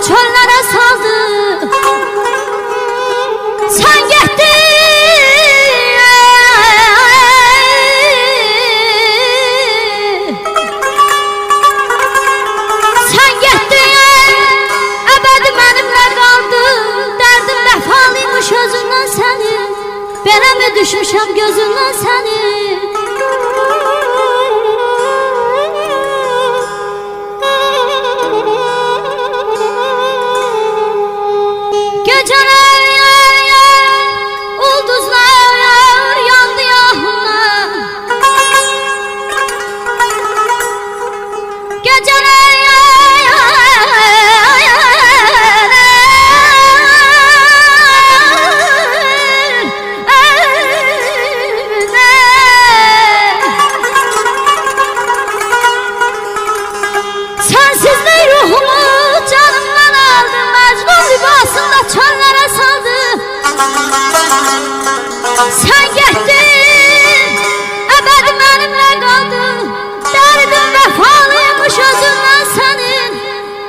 çöllere saldı. Sen gittin. Sen gittin. Ebedi benimle kaldın. Derdim vefalıymış özünden senin. Bana mı düşmüşem gözünden senin. Sen gittin, ebedi benimle kaldın. Derdim vefalıymış özünden senin.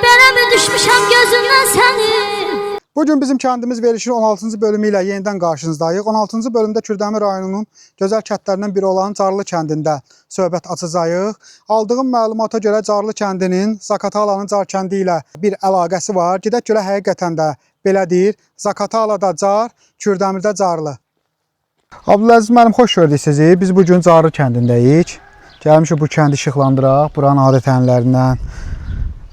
Bana mı düşmüşem gözünden senin. Bugün bizim kəndimiz verilişin 16-cı bölümü ilə yenidən qarşınızdayıq. 16-cı bölümdə Kürdəmir rayonunun gözəl kəndlərindən biri olan Carlı kəndində söhbət açacağıq. Aldığım məlumata görə Carlı kəndinin Zakatalanın Car kəndi ilə bir əlaqəsi var. Gedək görə həqiqətən də belədir. Zakatalada Car, Kürdəmirdə Carlı. Abdüləziz müəllim, xoş gördük sizi. Biz bugün Carlı kəndindəyik. Gəlmişik bu kəndi işıqlandıraq. Buranın adət-ənənlərindən,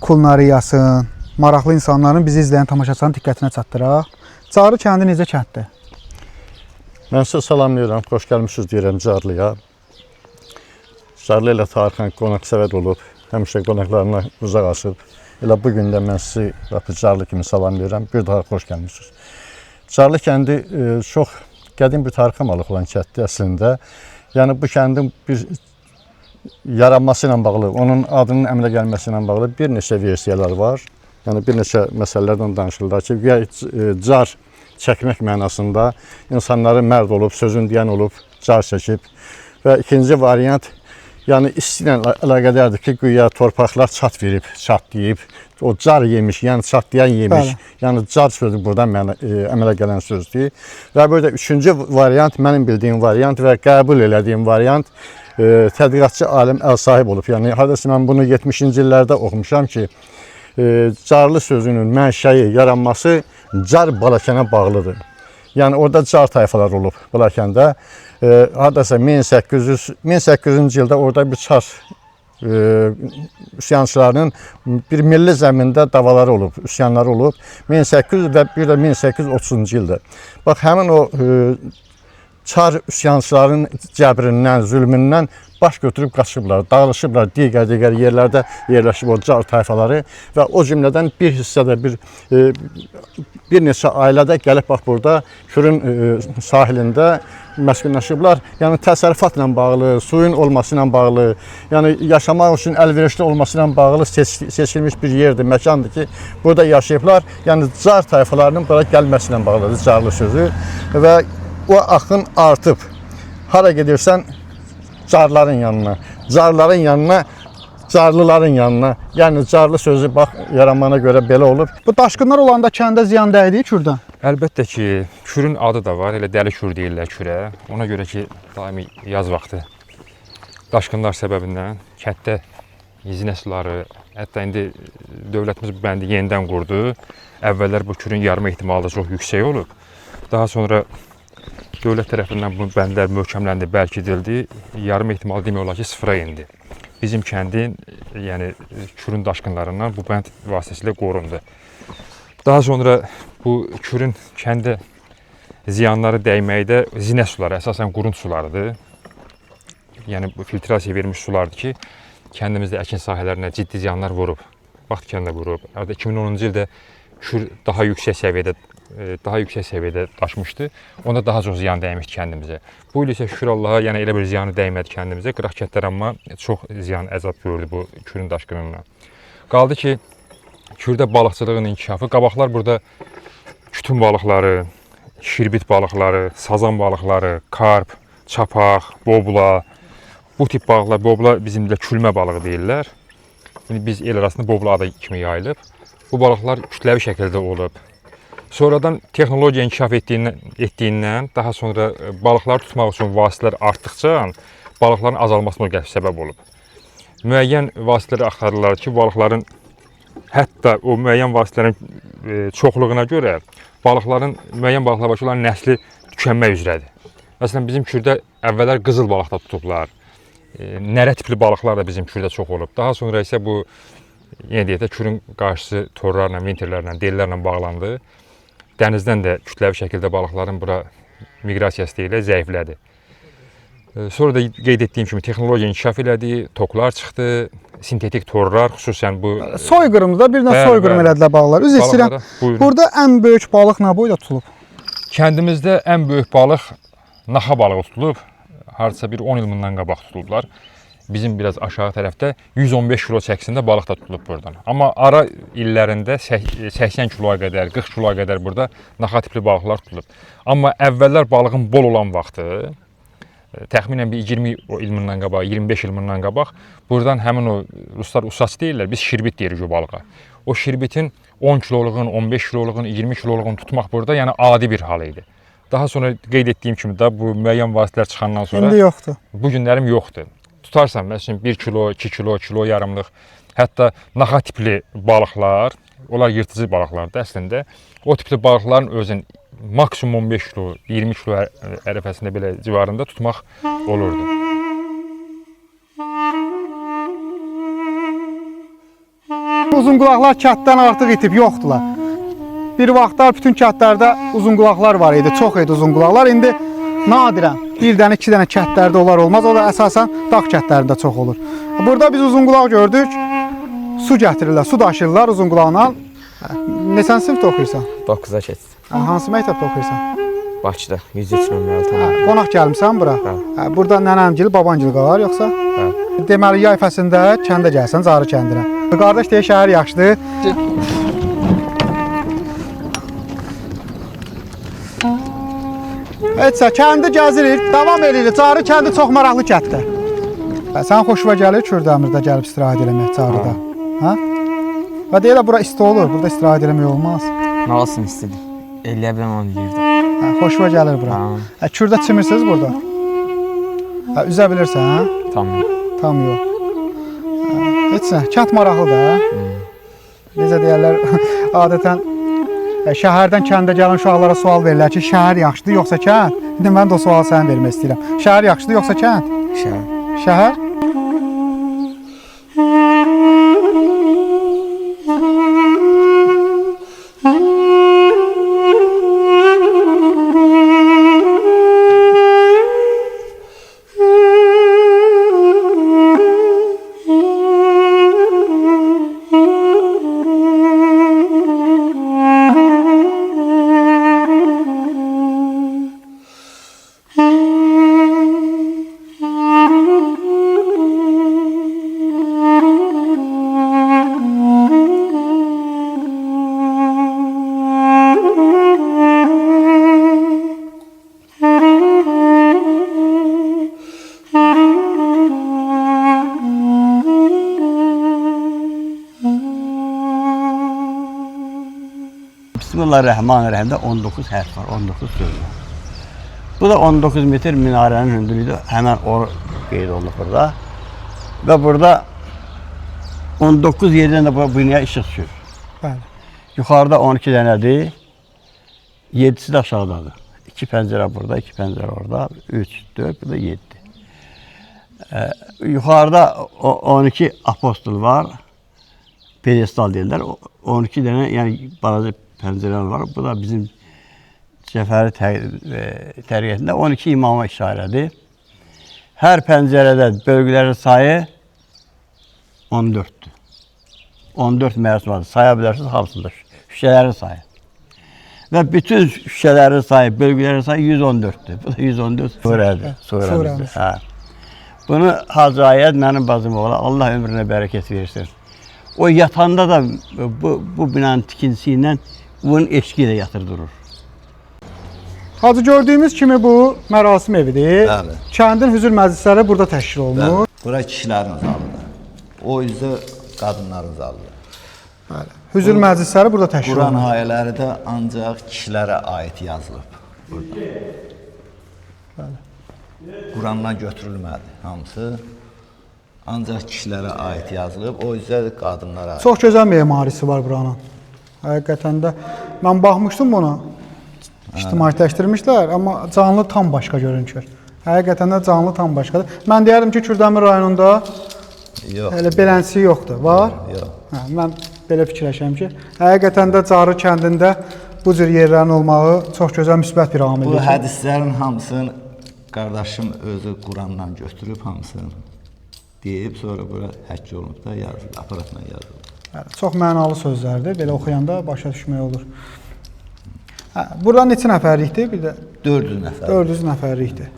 kulinariyasın, maraqlı insanların bizi izləyən tamaşaçıların diqqətinə çatdıraq. Carlı kəndi necə kənddir? Mən sizə salamlayıram, xoş gəlmişsiniz deyirəm Carlıya. Carlı ilə tarixən qonaqsəvər olub, həmişə qonaqlarına uzaq asıb. Elə bugün də mən sizi Carlı kimi salamlayıram, bir daha xoş gəlmişsiniz. Carlı kəndi çox qədim bir tarixə malik olan kənddir əslində. Yəni bu kəndin bir yaranması ilə bağlı, onun adının əmələ gəlməsi ilə bağlı bir neçə versiyalar var. Yəni bir neçə məsələlərdən danışırlar ki, car çəkmək mənasında insanların mərd olub, sözün deyən olub, car çəkib. Və ikinci variant, yəni isti ilə əlaqədardır ki, güya torpaqlar çat verib, çatlayıb, o car yemiş, yəni çatlayan yemiş. Bəli. Yəni car sözü buradan əmələ gələn sözdür. Və burada üçüncü variant, mənim bildiyim variant və qəbul elədiyim variant tədqiqatçı alim əl sahib olub. Yəni hadəsə mən bunu 70-ci illərdə oxumuşam ki, carlı sözünün mənşəyi, yaranması car Balakənə bağlıdır. Yəni orada car tayfalar olub Balakəndə. Hadəsə 1800-cü ildə orada bir çar üsyançılarının bir milli zəmində davaları olub, üsyanları olub. 1800 və bir də 1830-cu ildə. Bax, həmin o çar üsyançıların cəbrindən, zülmündən baş götürüb qaçıblar, dağılışıblar, digər yerlərdə yerləşib o car tayfaları və o cümlədən bir hissədə, bir neçə ailədə gəlib bax burada Kürün sahilində məskunlaşıblar. Yəni təsərrüfatla bağlı, suyun olması ilə bağlı, yəni yaşamaq üçün əlverişli olması ilə bağlı seçilmiş bir yerdir, məkandır ki, burada yaşayıblar. Yəni car tayfalarının bura gəlməsi ilə bağlıdır carlı sözü və o axın artıb. Hara gedirsən carların yanına, carların yanına, carlıların yanına. Yəni carlı sözü bax yaranmana görə belə olub. Bu daşqınlar olanda kəndə ziyan dəydi Kürdən? Əlbəttə ki, Kürün adı da var, elə dəli Kür deyirlər Kürə. Ona görə ki, daimi yaz vaxtı daşqınlar səbəbindən kənddə izinə suları, hətta indi dövlətimiz bu bəndi yenidən qurdu. Əvvəllər bu Kürün yarma ehtimalı çox yüksək olub. Daha sonra dövlət tərəfindən bu bəndlər möhkəmləndi, bərkidildi. Yarım ehtimalı demək olar ki, sıfıra indi. Bizim kəndin, yəni Kürün daşqınlarından bu bənd vasitəsilə qorundu. Daha sonra bu Kürün kəndə ziyanları dəyməkdə zinə suları, əsasən qurunç sularıdır. Yəni bu filtrasiya verilmiş sulardır ki, kəndimizdə əkin sahələrinə ciddi ziyanlar vurub. Vaxt kəndə vurub. 2010-cu ildə Kür daha yüksək səviyyədə daşmışdı. Onda daha çox ziyan dəymişdi kəndimizə. Bu il isə şükür Allaha, yəni elə bir ziyanı dəymədi kəndimizə. Qıraq kəndlər amma çox ziyan, əzab gördü bu Kürün daşqınından. Qaldı ki, Kürdə balıqçılığın inkişafı. Qabaqlar burada kütün balıqları, şirbit balıqları, sazan balıqları, karp, çapaq, bobla, bu tip balıqlar, bobla bizim də külmə balığı deyirlər. İndi biz el arasında bovlu ada kimi yayılıb. Bu balıqlar kütləvi şəkildə olub. Sonradan texnologiya inkişaf etdiyindən daha sonra balıqları tutmaq üçün vasitələr artdıqca balıqların azalmasına səbəb olub. Müəyyən vasitələri axtarırlar ki, balıqların hətta o müəyyən vasitələrin çoxluğuna görə müəyyən balıqlar var ki, onların nəsli tükənmək üzrədir. Məsələn, bizim Kürdə əvvəllər qızıl balıq da tutublar. Nərə tipli balıqlar da bizim Kürdə çox olub. Daha sonra isə bu, yenə deyək də, Kürün qarşısı torlarla, vinterlərlə, dellərlə bağlandı. Dənizdən də kütləvi şəkildə balıqların bura miqrasiyası deyilə zəiflədi. Sonra da qeyd etdiyim kimi texnologiya inkişaf elədi, toklar çıxdı, sintetik torlar, xüsusən bu... Soyqırımda bir də soyqırım elədilər balıqlar. Üzr istəyirəm, burada ən böyük balıq nə boyda tutulub? Kəndimizdə ən böyük balıq naxa balığı tutulub. Hardasa bir 10 il bundan qabaq tutulublar. Bizim biraz aşağı tərəfdə 115 kilo çəkisində balıq da tutulub buradan. Amma ara illərində 80 kiloya qədər, 40 kiloya qədər burada naxa tipli balıqlar tutulub. Amma əvvəllər balığın bol olan vaxtı, təxminən bir 20 il bundan qabaq, 25 il bundan qabaq, buradan həmin o ruslar ussaç deyirlər, biz şirbit deyirik o balığa. O şirbitin 10 kiloluğun, 15 kiloluğun, 20 kiloluğun tutmaq burada yəni adi bir hal idi. Daha sonra qeyd etdiyim kimi də bu müəyyən vasitələr çıxandan sonra İndi yoxdur. Bu günlərim yoxdur. Tutarsan, məsələn 1 kilo, 2 kilo, kilo yarımlıq, hətta naxa tipli balıqlar, onlar yırtıcı balıqlardır əslində. O tipli balıqların özün maksimum 15 kilo, 20 kilo ərəfəsində belə civarında tutmaq olurdu. Uzunqulaqlar kətdən artıq itib, yoxdular. Bir vaxtlar bütün kətlərdə uzunqulaqlar var idi, çox idi uzunqulaqlar. İndi nadirən bir dənə, iki dənə kətlərdə onlar olmaz. O da əsasən dağ kətlərində çox olur. Burada biz uzunqulaq gördük. Su gətirirlər, su daşırırlar uzunqulaqla. Neçənci sinifdə oxuyursan? 9-a keçdim. Hansı məktəbdə oxuyursan? Bakıda, 103 nömrəli tamam. Qonaq gəlmisən bura? Burada nənəmgil, babangil qalar yoxsa? Deməli, yay fəslində kəndə gəlsən, Carı kəndinə. Qardaş deyir, şəhər yaxşıdır. Etsə, kəndi gəzirik, davam edirik. Carı kəndi çox maraqlı kətdir. Sən xoşuna gəlir Kürdəmirdə gəlib istirahət eləmək Carıda? Hə? Və deyirlər, bura isti olur, burada istirahət eləmək olmaz. Nə olsun istedim. Eləyə biləm onu yerdə. Xoşuna gəlir bura. Kürdə çimirsiniz burada? Üzə bilirsən, hə? Tam yox. Heç nə, kənd maraqlıdır, hə? Necə deyərlər, adətən şəhərdən kəndə gələn uşaqlara sual verirlər ki, şəhər yaxşıdır yoxsa kənd? İndi mən də o sualı sənə vermək istəyirəm. Şəhər yaxşıdır yoxsa kənd? Şəhər. Şəhər? Bismillahirrahmanirrahim'de 19 hərf var, 19 söz var. Bu da 19 metr minarenin hündürlüğü hemen o qeyd olunur burada. Ve burada 19 yerden de bu binaya ışık düşür. Bəli. Yukarıda 12 dənədir, 7'si de aşağıdadır. 2 pəncərə burada, 2 pəncərə orada, 3, 4, bu da 7. Yukarıda 12 apostol var, pedestal deyirlər. 12 dənə, yəni balaca pəncərələr var. Bu da bizim Cəfəri təriqətində 12 imama işarədir. Hər pəncərədə bölgələrin sayı 14'dür. 14 məruz vardır. Saya bilərsiniz hamısında şüşələrin sayı. Və bütün şüşələrin sayı, bölgələrin sayı 114'dür. Bu da 114 surədir. Hə. Bunu Hacı Ayət mənim bacım oğlu, Allah ömrünə bərəkət versin. O yatanda da bu binanın tikintisi ilə bunun eşqi ilə yatır durur. Hacı, gördüyümüz kimi bu mərasim evidir. Bəli. Kəndin hüzur məclisləri burada təşkil olunur. Bura kişilərin zalıdır. O üzdə qadınların zalıdır. Bəli. Hüzür məclisləri burada təşkil Quran olunur. ayələri də ancaq kişilərə aid yazılıb burada. Qurandan götürülmədi hamısı. Ancaq kişilərə aid yazılıb, o yüzden qadınlara aid. Çox gözəl memarisi var buranın. Həqiqətən də mən baxmışdım buna. İctimailəşdirmişlər, amma canlı tam başqa görünür. Həqiqətən də canlı tam başqadır. Mən deyərdim ki, Kürdəmir rayonunda Yox. elə beləncəsi yoxdur. Var? Yox. Hə, mən belə fikirləşirəm ki, həqiqətən də Carlı kəndində bu cür yerlərin olmağı çox gözəl müsbət bir Bu amildir. hədislərin hamısını qardaşım özü Qurandan götürüb hamısını deyib, sonra bura həkk olunub da yazılıb, aparatla yazılıb. Bəli, çox mənalı sözlərdir. Belə oxuyanda başa düşmək olur. Hə, burada neçə nəfərlikdir? Bir də 400 nəfər. 400 nəfərlikdir.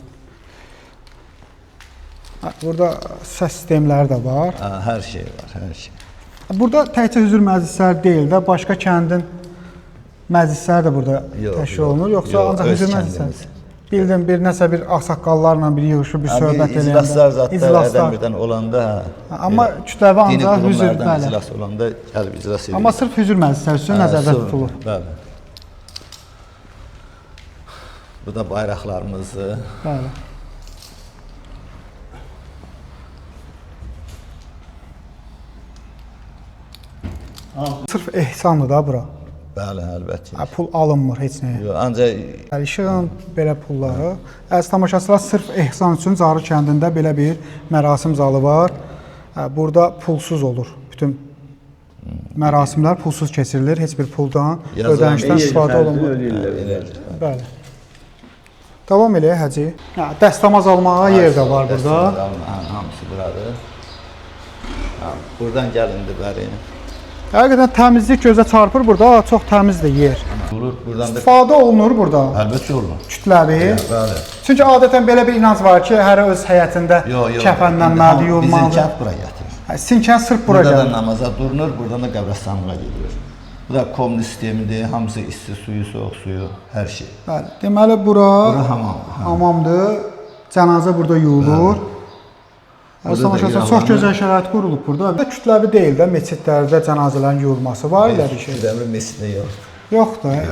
Hə, burada səs sistemləri də var. Ha, hər şey var, hər şey. Burada təkcə hüzur məclisləri deyil də, başqa kəndin məclisləri də burada təşkil olunur. Yoxsa yox, ancaq öz hüzur kəndimiz. məclisləri? Bildim, bir nəsə bir ağsaqqallarla bir yığışıb bir söhbət eləyəndə. İclaslar zatlardan birdən olanda, Amma kütləvi dini ancaq hüzur, qurumlardan bəli. iclas olanda gəlib iclas edir. Amma sırf hüzur məclisləri üçün nəzərdə tutulur. Bəli. Bu da bayraqlarımızdır. Bəli. Sırf ehsandır da bura. Bəli, əlbəttə. Hə, pul alınmır heç nəyə. Yox, ancaq Yəni işığın belə pulları. Əziz tamaşaçılar, sırf ehsan üçün Carlı kəndində belə bir mərasim zalı var. Hə, burada pulsuz olur. Bütün mərasimlər pulsuz keçirilir. Heç bir puldan, ödənişdən istifadə olunmur. Bəli. Davam eləyək Hacı. Hə, dəstəmaz almağa yer də var burada. Hamısı buradır. Ha, buradan gəlindi bəri. Həqiqətən təmizlik gözə çarpır burada. Çox təmizdir yer. Olur, buradan da İstifadə olunur burada. əlbəttə olur. Kütləvi. Bəli. Çünki adətən belə bir inanc var ki, hər öz həyətində kəfənlənməli, Bizim yolmalıdır. kənd bura gətirir. Sinkən sırf bura Burada da gəlir. namaza durunur, buradan da qəbirstanlığa gedilir. Bu da komün sistemidir, hamısı isti suyu, soğuk suyu, hər şey. Bəli. Deməli bura Hamamdır. hamamdır. Cənazə burada yuyulur. Tamaşaçılar, çox gözəl şərait qurulub burada. Kütləvi deyil də, məscidlərdə cənazələrin yuyulması var elə bir şey. Kürdəmir mesciddə yox. Yoxdur.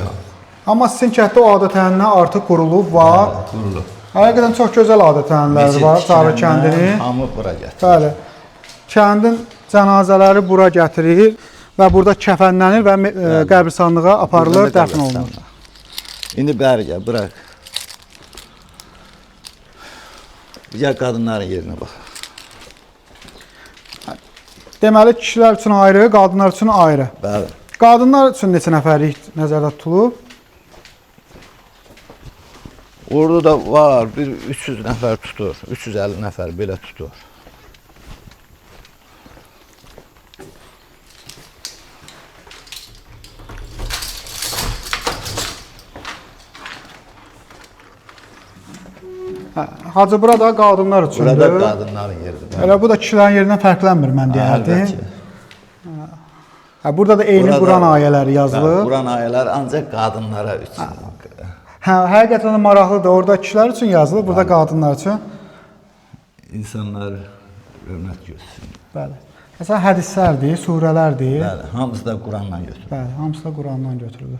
Amma sizin kənddə o adət-ənənə artıq qurulub var. Qurulub. Həqiqətən çox gözəl adət-ənənələri var Carlı kəndinin. Hamı bura gətirir. Bəli. Kəndin cənazələri bura gətirir və burada kəfənlənir və qəbirstanlığa aparılır, dəfn olunur. İndi bəri gəl, bırak. Gəl qadınların yerinə bax. Deməli, kişilər üçün ayrı, qadınlar üçün ayrı. Bəli. Qadınlar üçün neçə nəfərlik nəzərdə tutulub? Orada da var, bir 300 nəfər tutur, 350 nəfər belə tutur. Hacı burada qadınlar üçündür. Burada qadınların yeridir. Elə bu da kişilərin yerindən fərqlənmir, mən deyərdim. Əlbəttə. Burada da eyni Burada- Quran ayələri yazılıb. Quran ayələri ancaq qadınlara üçün. Həqiqətən də maraqlıdır. Orada kişilər üçün yazılıb, burada qadınlar üçün. İnsanlar hörmət görsün. Bəli. Məsələn, hədislərdir, surələrdir. Bəli, hamısı da Qurandan götürür. Bəli, hamısı da Qurandan götürülür.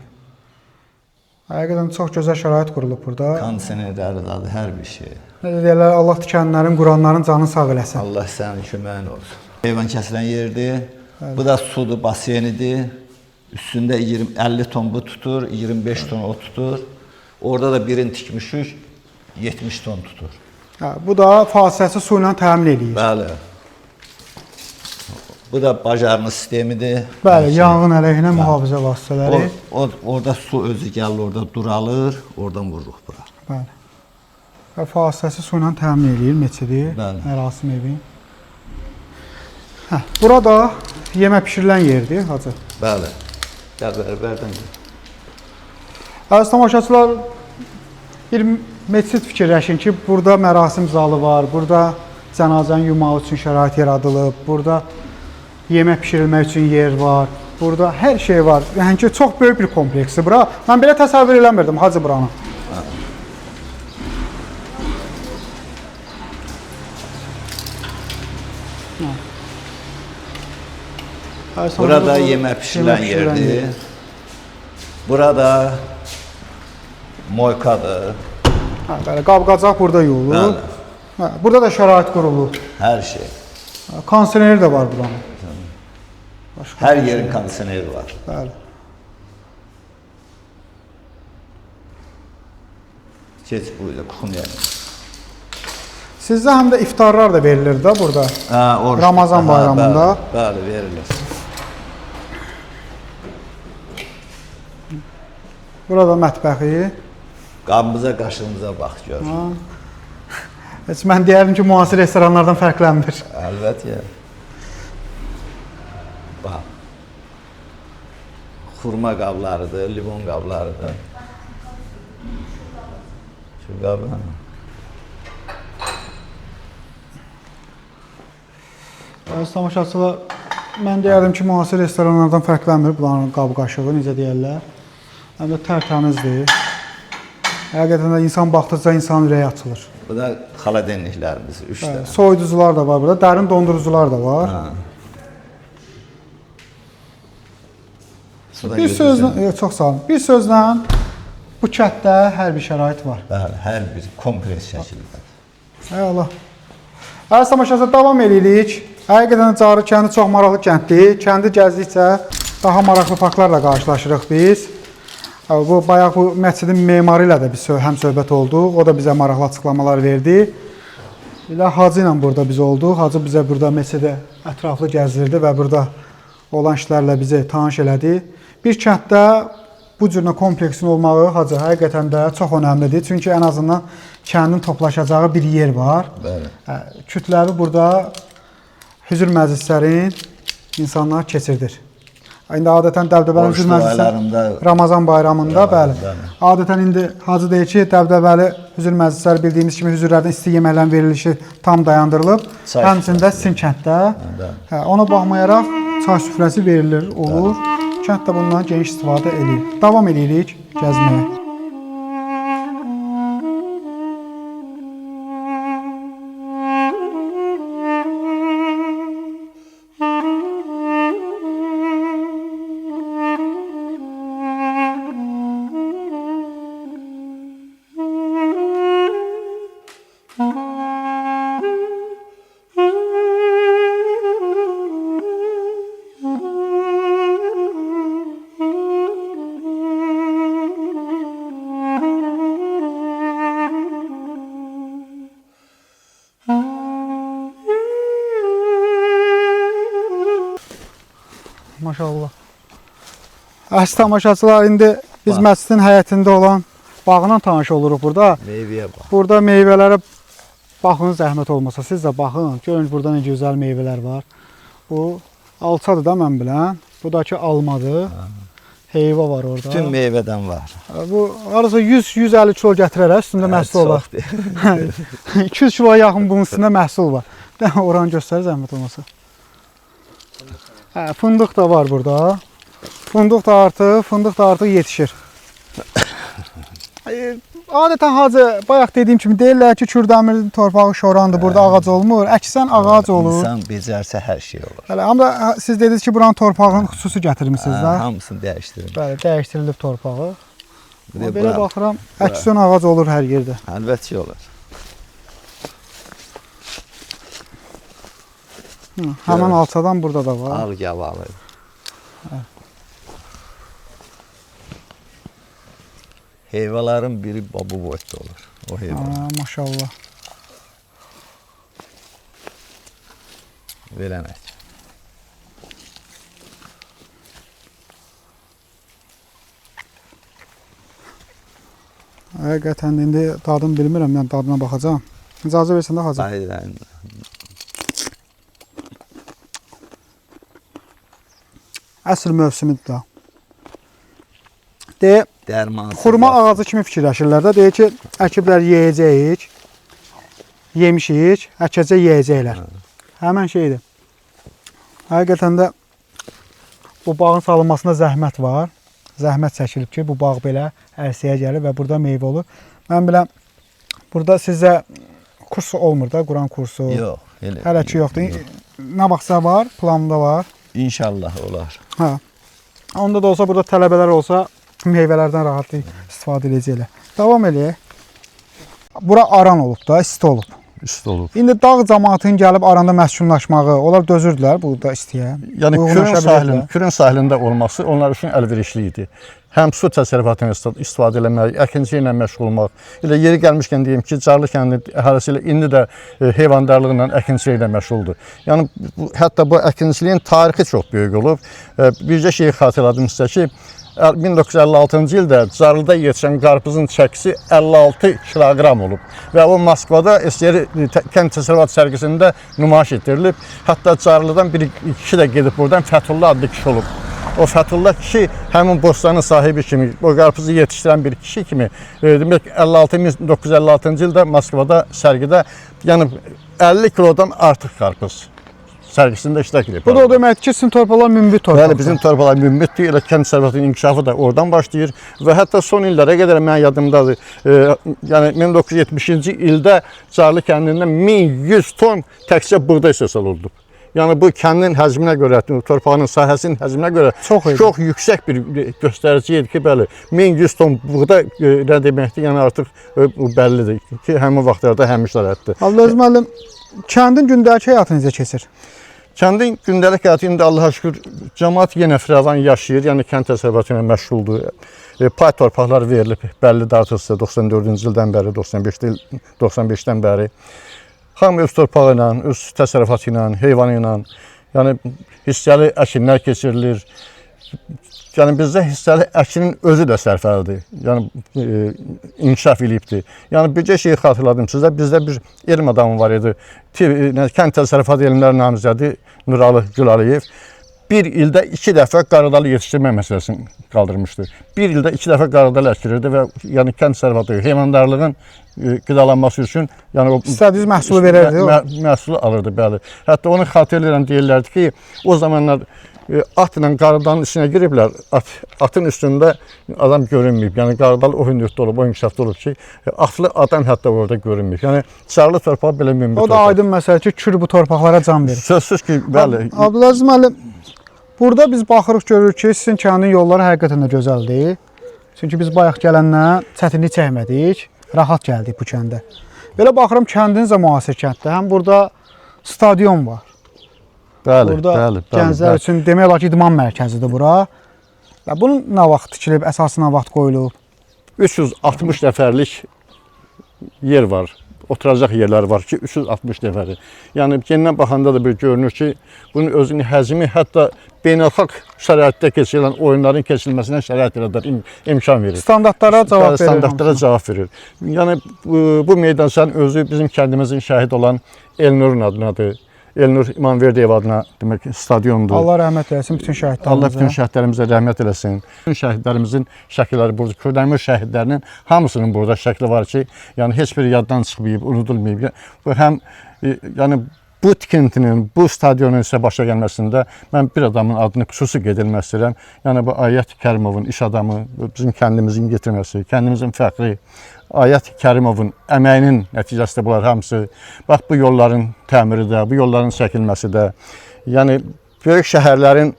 Həqiqətən çox gözəl şərait qurulub burada. Kondisionerləri zadı, hər bir şey. Necə deyirlər, Allah tikənlərin, Quranların canını sağ eləsin. Allah sənin köməyin olsun. Heyvan kəsilən yerdir. Bu da sudur, basenidir. Üstündə 50 ton bu tutur, 25 ton o tutur. Orada da birini tikmişik, 70 ton tutur. Bu da fasiləsiz su ilə təmin eləyir. Bəli. Bu da bacarma sistemidir. Bəli, yanğın əleyhinə mühafizə vasitələri. Orada su özü gəlir, orada duralır, oradan vururuq bura. Bəli. Və fasiləsiz su ilə təmin eləyir məscidi, Bəli. mərasim evi. Burada yemək bişirilən yerdir, hacı. Bəli. Gəl bərabərdən gəl. Əziz tamaşaçılar, bir məscid fikirləşin ki, burada mərasim zalı var, burada cənazənin yumağı üçün şərait yaradılıb, burada yemək bişirilmək üçün yer var, burada hər şey var. Yəni ki, çox böyük bir kompleksdir bura. Mən belə təsəvvür eləmirdim hacı buranı. Burada yemək pişirilən yerdir. Burada moykadır. Hə, bəli, qab-qacaq burada yuyulur. Bəli. Hə, burada da şərait qurulur. Hər şey. Kondisioneri də var buranın. Hər yerin kondisioneri var. Bəli. Keç buyur, kuxunya. Sizdə həm də iftarlar da verilir də burada. Oruç. Ramazan bayramında. Bəli, verilir. Burada mətbəxi. Qabımıza, qaşığımıza bax gör. Heç mən deyərdim ki, müasir restoranlardan fərqlənmir. Əlbəttə. Bax. Xurma qablarıdır, limon qablarıdır. Şu qabı. Əziz tamaşaçılar, mən deyərdim ki, müasir restoranlardan fərqlənmir bunların qab-qaşığı, necə deyərlər. Həm də tərtəmizdir. Həqiqətən də insan baxdıqca insanın ürəyi açılır. Bu da xaladenliklərimiz, 3 dənə. Soyuducular da var burada, dərin dondurucular da var. Bir sözlə, çox sağ olun. Bir sözlə bu kənddə hər bir şərait var. Bəli, hər bir kompleks şəkildə. Hay Allah. Əziz tamaşaçılar, davam edirik. Həqiqətən Carlı kəndi çox maraqlı kənddir. Kəndi gəzdikcə daha maraqlı faktlarla qarşılaşırıq biz. Bu bayaq bu məscidin memarı ilə də bir həm söhbət olduq. O da bizə maraqlı açıqlamalar verdi. Elə hacı ilə burada biz olduq. Hacı bizə burada məscidi ətraflı gəzdirdi və burada olan işlərlə bizi tanış elədi. Bir kənddə bu cürlə kompleksin olmağı hacı həqiqətən də çox önəmlidir. Çünki ən azından kəndin toplaşacağı bir yer var. Bəli. Kütləvi burada hüzur məclislərin insanlar keçirdir. İndi adətən dəbdəbəli hüzur məclisləri Ramazan bayramında, bəli. Adətən indi hacı deyir ki, dəbdəbəli hüzur məclisləri bildiyimiz kimi hüzurlardan isti yeməklərin verilişi tam dayandırılıb. Həmçində sizin kənddə. Ona baxmayaraq çay süfrəsi verilir, olur. Kənd də bundan geniş istifadə edir. Davam edirik gəzməyə. Maşallah. Əziz tamaşaçılar, indi biz məscidin həyətində olan bağla tanış oluruq burada. Meyvəyə bax. Burada meyvələrə baxın, zəhmət olmasa. Siz də baxın. Görün burada nə gözəl meyvələr var. Bu alçadır da mən bilən. Bu da ki almadır. Heyva var orada. Bütün meyvədən var. Bu arası 100-150 kilo gətirərək üstündə məhsul var. 200 kiloya yaxın bunun üstündə məhsul var. Oranı göstərir zəhmət olmasa. Fındıq da var burada. Fındıq da artıq yetişir. Adətən hacı, bayaq dediyim kimi deyirlər ki, Kürdəmir torpağı şorandır, burada ağac olmur. Əksən ağac olur. İnsan becərsə hər şey olur. Amma siz dediniz ki, buranın torpağını xüsusi gətirmisiniz də. Hamısını dəyişdirin. Bəli, dəyişdirilib torpağı. Belə baxıram, əksyon ağac olur hər yerdə. Əlbəttə ki, olur. Həmən alçadan burada da var. Al yavalı. Heyvaların biri bu boyutda olur. O heyvan. Maşallah. Verəmək. Həqiqətən indi dadını bilmirəm, mən dadına baxacağam. İcazə versən də hacı. Hayır. Əsl mövsümüdür da. Deyir, xurma ağacı kimi fikirləşirlər də. Deyir ki, əkiblər yeyəcəyik, yemişik, əkəcək yeyəcəklər. Həmən şeydir. Həqiqətən də bu bağın salınmasında zəhmət var. Zəhmət çəkilib ki, bu bağ belə ərsəyə gəlir və burada meyvə olur. Mən biləm, burada sizə kurs olmur da, Quran kursu. Yox. Hələ ki yoxdur. Nə vaxtsa var, planında var. İnşallah olar. Hə. Onda da olsa burada tələbələr olsa meyvələrdən rahat istifadə edəcəklər. Davam eləyək. Bura aran olub da, isti olub. İsti olub. İndi dağ cəmaatının gəlib aranda məskunlaşmağı, onlar dözürdülər burada istiyə. Yəni Uyğunlaşa bilirdilər. Kürün sahilində olması onlar üçün əlverişli idi. Həm su təsərrüfatını istifadə etmək, əkinçi ilə məşğul olmaq. Elə yeri gəlmişkən deyim ki, Carlı kəndi əhalisi ilə indi də heyvandarlıqla, əkinçiliklə məşğuldur. Yəni hətta bu əkinçiliyin tarixi çox böyük olub. Bircə şeyi xatırladım sizə ki, 1956-cı ildə Carlıda yetişən qarpızın çəkisi 56 kiloqram olub və o Moskvada SSR kənd təsərrüfat sərgisində nümayiş etdirilib. Hətta Carlıdan bir kişi də gedib buradan Fəthullah adlı kişi olub. O Fəthullah kişi həmin bostanın sahibi kimi, o qarpızı yetişdirən bir kişi kimi demək 1956-cı ildə Moskvada sərgidə yəni 50 kilodan artıq qarpız sərgisində iştirak edib. Bu da o deməkdir ki, sizin torpalar münbit torpaq. Bəli, bizim torpalar münbitdir. Elə kənd təsərrüfatının inkişafı da oradan başlayır və hətta son illərə qədər mənim yadımdadır. Yəni 1970-ci ildə Carlı kəndindən 1100 ton təkcə buğda istehsal olunub. Yəni bu kəndin həcminə görə, torpağının sahəsinin həcminə görə çox yüksək bir göstərici idi ki, bəli, 1100 ton buğda nə deməkdir? Yəni artıq bəllidir ki, həmin vaxtlarda həmin şəraitdir. Abdülaziz müəllim, kəndin gündəlik həyatı necə keçir? Kəndin gündəlik həyatı indi Allaha şükür cəmaət yenə firavan yaşayır, yəni kənd təsərrüfatı ilə məşğuldur. Pay torpaqlar verilib, bəllidir artıqsa 94-cü ildən bəri, 95-dən bəri. Hamı öz torpağı ilə, öz təsərrüfatı ilə, heyvanı ilə, yəni hissəli əkinlər keçirilir. Yəni bizdə hissəli əkinin özü də sərfəlidir. Yəni inkişaf eləyibdir. Yəni bircə şeyi xatırladım sizə. Bizdə bir elm adamı var idi. Kənd təsərrüfatı elmləri namizədi Nuralı Gülaliyev. Bir ildə 2 dəfə qaradalı yetişdirmə məsələsini qaldırmışdı. Bir ildə 2 dəfə qaradalı əkirirdi və yəni kənd təsərrüfatı, heyvandarlığın qidalanması üçün yəni o istədiyiniz məhsulu verərdi o. Məhsulu alırdı, bəli. Hətta onu xatırlayıram, deyirlərdi ki, o zamanlar atla qaradalın içinə giriblər. Atın üstündə adam görünməyib. Yəni qaradal o hündürlükdə olub, o inkişafda olub ki, atlı adam hətta orada görünməyib. Yəni Carlı torpağı belə münbit. O da aydın məsələ ki, Kür bu torpaqlara can verir. Sözsüz ki, bəli. Abdülaziz müəllim, burada biz baxırıq, görürük ki, sizin kəndin yolları həqiqətən də gözəldir. Çünki biz bayaq gələndən çətinlik çəkmədik, rahat gəldik bu kəndə. Belə baxıram, kəndiniz də müasir kənddir. Həm burada stadion var. Bəli, burada bəli. Gənclər üçün demək olar ki, idman mərkəzidir bura. Və bunun nə vaxt tikilib, əsasına vaxt qoyulub? 360 nəfərlik yer var. Oturacaq yerlər var ki, 360 nəfəri. Yəni yenidən baxanda da bir görünür ki, bunun özünün həcmi hətta beynəlxalq şəraitdə keçirilən oyunların keçirilməsinə şərait yaradır, imkan verir. Standartlara cavab verir. Standartlara cavab verir. Yəni bu meydançanın özü bizim kəndimizin şəhid olan Elnurun adınadır. Elnur İmamverdiyev adına demək stadiondur. Allah rəhmət eləsin bütün şəhidlərimizə. Allah bütün şəhidlərimizə rəhmət eləsin. Bütün şəhidlərimizin şəkilləri burada, Kürdəmir şəhidlərinin hamısının burada şəkli var ki, yəni heç biri yaddan çıxmayıb, unudulmayıb. Bu həm yəni bu tikintinin, bu stadionun isə başa gəlməsində mən bir adamın adını xüsusi qeyd etmək istəyirəm. Yəni bu Ayət Kərimovun iş adamı, bizim kəndimizin getirməsi, kəndimizin fəxri, Ayət Kərimovun əməyinin nəticəsində bunlar hamısı. Bax bu yolların təmiri də, bu yolların çəkilməsi də, yəni böyük şəhərlərin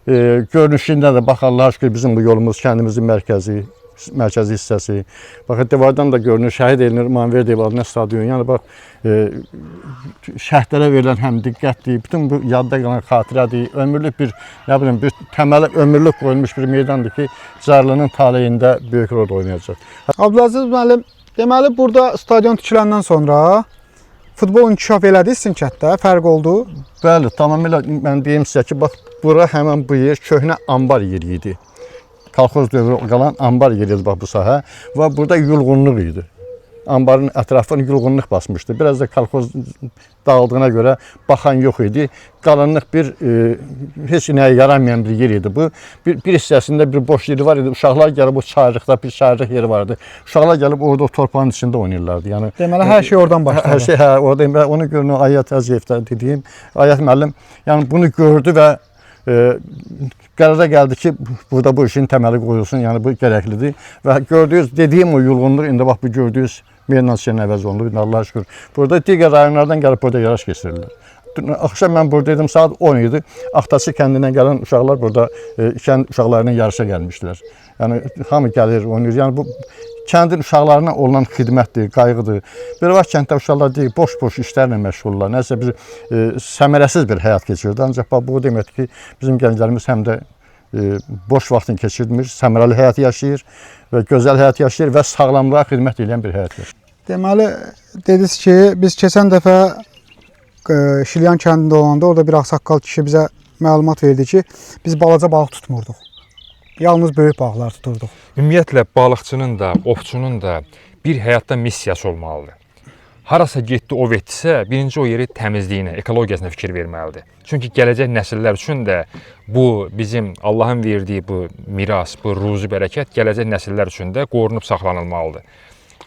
görünüşündə də bax Allah'a şükür bizim bu yolumuz kəndimizin mərkəzi hissəsi. Bax divardan da görünür Şəhid Elnur İmamverdiyev adına stadion. Yəni bax şəhidlərə verilən həm diqqətdir, bütün bu yadda qalan xatirədir, ömürlük bir nə bilim bir təməli ömürlük qoyulmuş bir meydandır ki, Carlının taleyində böyük rol oynayacaq. Abdülaziz müəllim, deməli burada stadion tikiləndən sonra futbol inkişaf elədi sizin kənddə, fərq oldu? Bəli, tamamilə mən deyim sizə ki, bax bura həmin bu yer köhnə ambar yeri idi. Kolxoz dövrü qalan ambar yeridir bax bu sahə və burada yulğunluq idi. Ambarın ətrafını yulğunluq basmışdı. Biraz da kolxoz dağıldığına görə baxan yox idi. Qalanlıq bir heç nəyə yaramayan bir yer idi bu. Bir hissəsində bir boş yeri var idi. Uşaqlar gəlib o çayırlıqda bir çayırlıq yeri vardı. Uşaqlar gəlib orada o torpağın içində oynayırlardı. Yəni deməli hər şey oradan başladı. Hər şey orada onu görünür Ayət Əziyevdə dediyim. Ayət müəllim yəni bunu gördü və qərara gəldi ki, burada bu işin təməli qoyulsun, yəni bu gərəklidir və gördüyünüz, dediyim o yulğunluq, indi bax bu gördüyünüz Meydançanın əvəz olundu. Allah'a şükür. Burada digər rayonlardan gəlib burada yarış keçirirlər. Axşam mən buradaydım, saat 10 idi. Axtaçı kəndindən gələn uşaqlar burada kənd uşaqlarının yarışa gəlmişdilər. Yəni hamı gəlir, oynayır. Yəni bu kəndin uşaqlarına olan xidmətdir, qayğıdır. Bir vaxt kənddə uşaqlar deyir, boş-boş işlərlə məşğullar. Nəsə bir səmərəsiz bir həyat keçirdi. Ancaq bu deməkdir ki, bizim gənclərimiz həm də boş vaxtını keçirmir, səmərəli həyat yaşayır və gözəl həyat yaşayır və sağlamlığa xidmət edən bir həyat yaşayır. Deməli, dediniz ki, biz keçən dəfə Şilyan kəndində olanda orada bir ağsaqqal kişi bizə məlumat verdi ki, biz balaca balıq tutmurduq. Yalnız böyük balıqlar tuturduq. Ümumiyyətlə balıqçının da, ovçunun da bir həyatda missiyası olmalıdır. Harasa getdi, ov etdisə, birinci o yeri təmizliyinə, ekologiyasına fikir verməlidir. Çünki gələcək nəsillər üçün də bu bizim Allahın verdiyi bu miras, bu ruzi bərəkət gələcək nəsillər üçün də qorunub saxlanılmalıdır.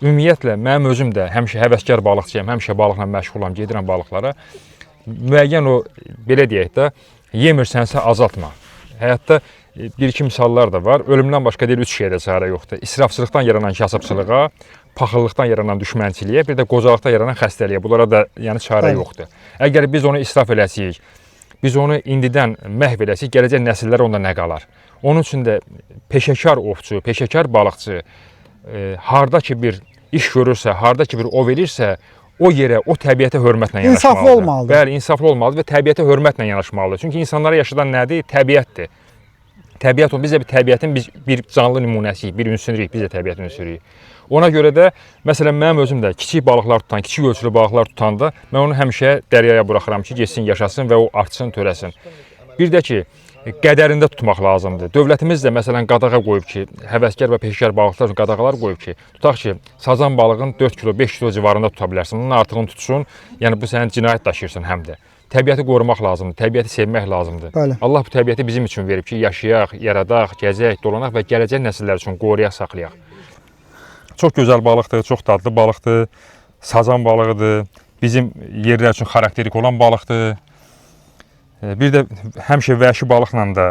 Ümumiyyətlə, mənim özüm də həmişə həvəskar balıqçıyam, həmişə balıqla məşğulam, gedirəm balıqlara. Müəyyən o, belə deyək də, yemirsənsə azaltma. Həyatda bir-iki misallar da var. Ölümdən başqa deyil, 3 şeydə çarə yoxdur. İsrafçılıqdan yaranan kasıbçılığa, paxıllıqdan yaranan düşmənçiliyə, bir də qocalıqdan yaranan xəstəliyə. Bunlara da yəni çarə yoxdur. Əgər biz onu israf eləsiyik, biz onu indidən məhv eləsiyik, gələcək nəsillər onda nə qalar? Onun üçün də peşəkar ovçu, peşəkar balıqçı harda ki bir iş görürsə, harda ki bir ov elirsə, o yerə, o təbiətə hörmətlə yanaşmalıdır. İnsaflı olmalıdır. Bəli, insaflı olmalıdır və təbiətə hörmətlə yanaşmalıdır. Çünki insanlara yaşadan nədir? Təbiətdir. Təbiət o, biz də bir təbiətin bir canlı nümunəsiyik, bir ünsürüyük, biz də təbiətin ünsürüyük. Ona görə də, məsələn, mənim özüm də kiçik balıqlar tutan, kiçik ölçülü balıqlar tutanda mən onu həmişə dəryaya buraxıram ki, getsin, yaşasın və o artsın, törəsin. Bir də ki, qədərində tutmaq lazımdır. Dövlətimiz də məsələn qadağa qoyub ki, həvəskar və peşəkar balıqlar üçün qadağalar qoyub ki, tutaq ki, sazan balığın 4 kilo, 5 kilo civarında tuta bilərsən, onun artığını tutsun, yəni bu sənin cinayət daşıyırsan həm də. Təbiəti qorumaq lazımdır, təbiəti sevmək lazımdır. Bəli. Allah bu təbiəti bizim üçün verib ki, yaşayaq, yaradaq, gəzək, dolanaq və gələcək nəsillər üçün qoruyaq, saxlayaq. Çox gözəl balıqdır, çox dadlı balıqdır, sazan balığıdır, bizim yerlər üçün xarakterik olan balıqdır. Bir də həmişə vəhşi balıqla da,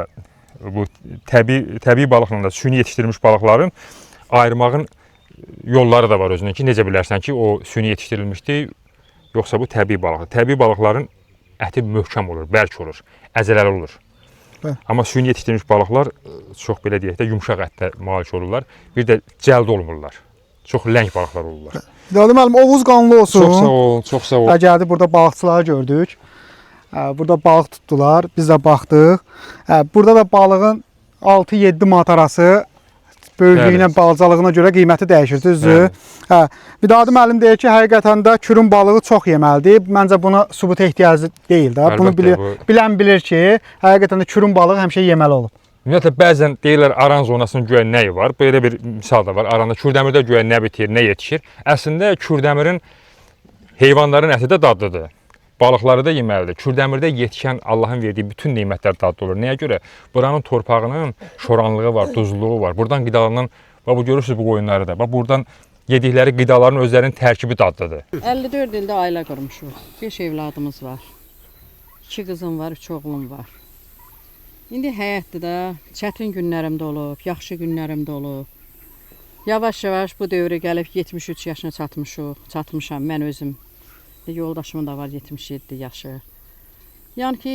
bu təbii balıqla da süni yetişdirilmiş balıqların ayırmağın yolları da var özünün ki, necə bilərsən ki, o süni yetişdirilmişdir, yoxsa bu təbii balıqdır. Təbii balıqların əti möhkəm olur, bərk olur, əzələli olur. Amma süni yetişdirilmiş balıqlar çox belə deyək də yumşaq ətdə malik olurlar, bir də cəld olmurlar. Çox ləng balıqlar olurlar. Dedim müəllim, ovuz qanlı olsun. Çox sağ ol, çox sağ ol. Gəldi burada balıqçıları gördük. Burada balıq tutdular, biz də baxdıq. Burada da balığın 6-7 manat arası böyüklüyünə, balacalığına görə qiyməti dəyişir, düzdür? Bir daha müəllim deyir ki, həqiqətən də kürün balığı çox yeməlidir. Məncə buna sübuta ehtiyacı deyil də. Bunu bilən bilir ki, həqiqətən də kürün balığı həmişə yeməli olub. Ümumiyyətlə, bəzən deyirlər aran zonasının güya nəyi var. Belə bir misal da var. Aranda Kürdəmirdə güya nə bitir, nə yetişir. Əslində, Kürdəmirin heyvanların əti də dadlıdır. Balıqları da yeməlidir. Kürdəmirdə yetişən Allahın verdiyi bütün nemətlər dadlı olur. Nəyə görə? Buranın torpağının şoranlığı var, duzluluğu var. Buradan qidalanan, bu görürsünüz bu qoyunları da. Buradan yedikləri qidaların özlərinin tərkibi dadlıdır. 54 ildə ailə qurmuşuq. 5 evladımız var. 2 qızım var, 3 oğlum var. İndi həyatdır da, çətin günlərim də olub, yaxşı günlərim də olub. Yavaş-yavaş bu dövrə gəlib 73 yaşına çatmışam mən özüm. Yoldaşımın da var 77 yaşı. Yəni ki,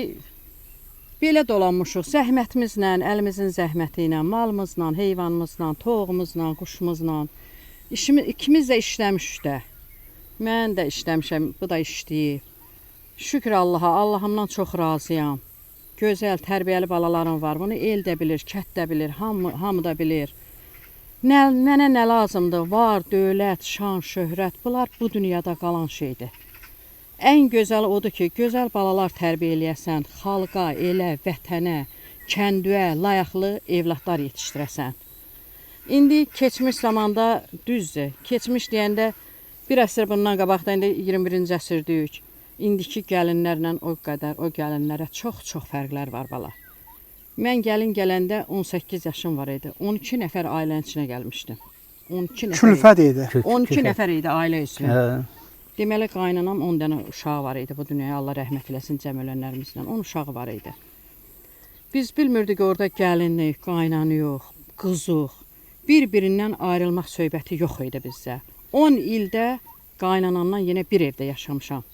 belə dolanmışıq zəhmətimizlə, əlimizin zəhməti ilə, malımızla, heyvanımızla, toğumuzla, quşumuzla. İkimiz də işləmişik də. Mən də işləmişəm, bu da işləyib. Şükür Allaha, Allahımdan çox razıyam. Gözəl, tərbiyəli balalarım var. Bunu el də bilir, kət də bilir, hamı da bilir. Mənə nə lazımdır? Var, dövlət, şan, şöhrət, bunlar bu dünyada qalan şeydir. Ən gözəl odur ki, gözəl balalar tərbiyə eləyəsən, xalqa, elə, vətənə, kəndüyə, layıqlı evlatlar yetişdirəsən. İndi keçmiş zamanda düzdür. Keçmiş deyəndə bir əsr bundan qabaqda indi 21-ci əsrdəyik. İndiki gəlinlərlə o qədər, o gəlinlərə çox fərqlər var bala. Mən gəlin gələndə 18 yaşım var idi. 12 nəfər ailənin içinə gəlmişdim. Külfət idi. 12 nəfər idi ailə üzvü. Deməli, qaynanam 10 dənə uşağı var idi bu dünyaya, Allah rəhmət eləsin cəm ölənlərimizlə. 10 uşağı var idi. Biz bilmirdik orada gəlinlik, qaynanı yox, qızıq. Bir-birindən ayrılmaq söhbəti yox idi bizdə. 10 ildə qaynanamla yenə bir evdə yaşamışam.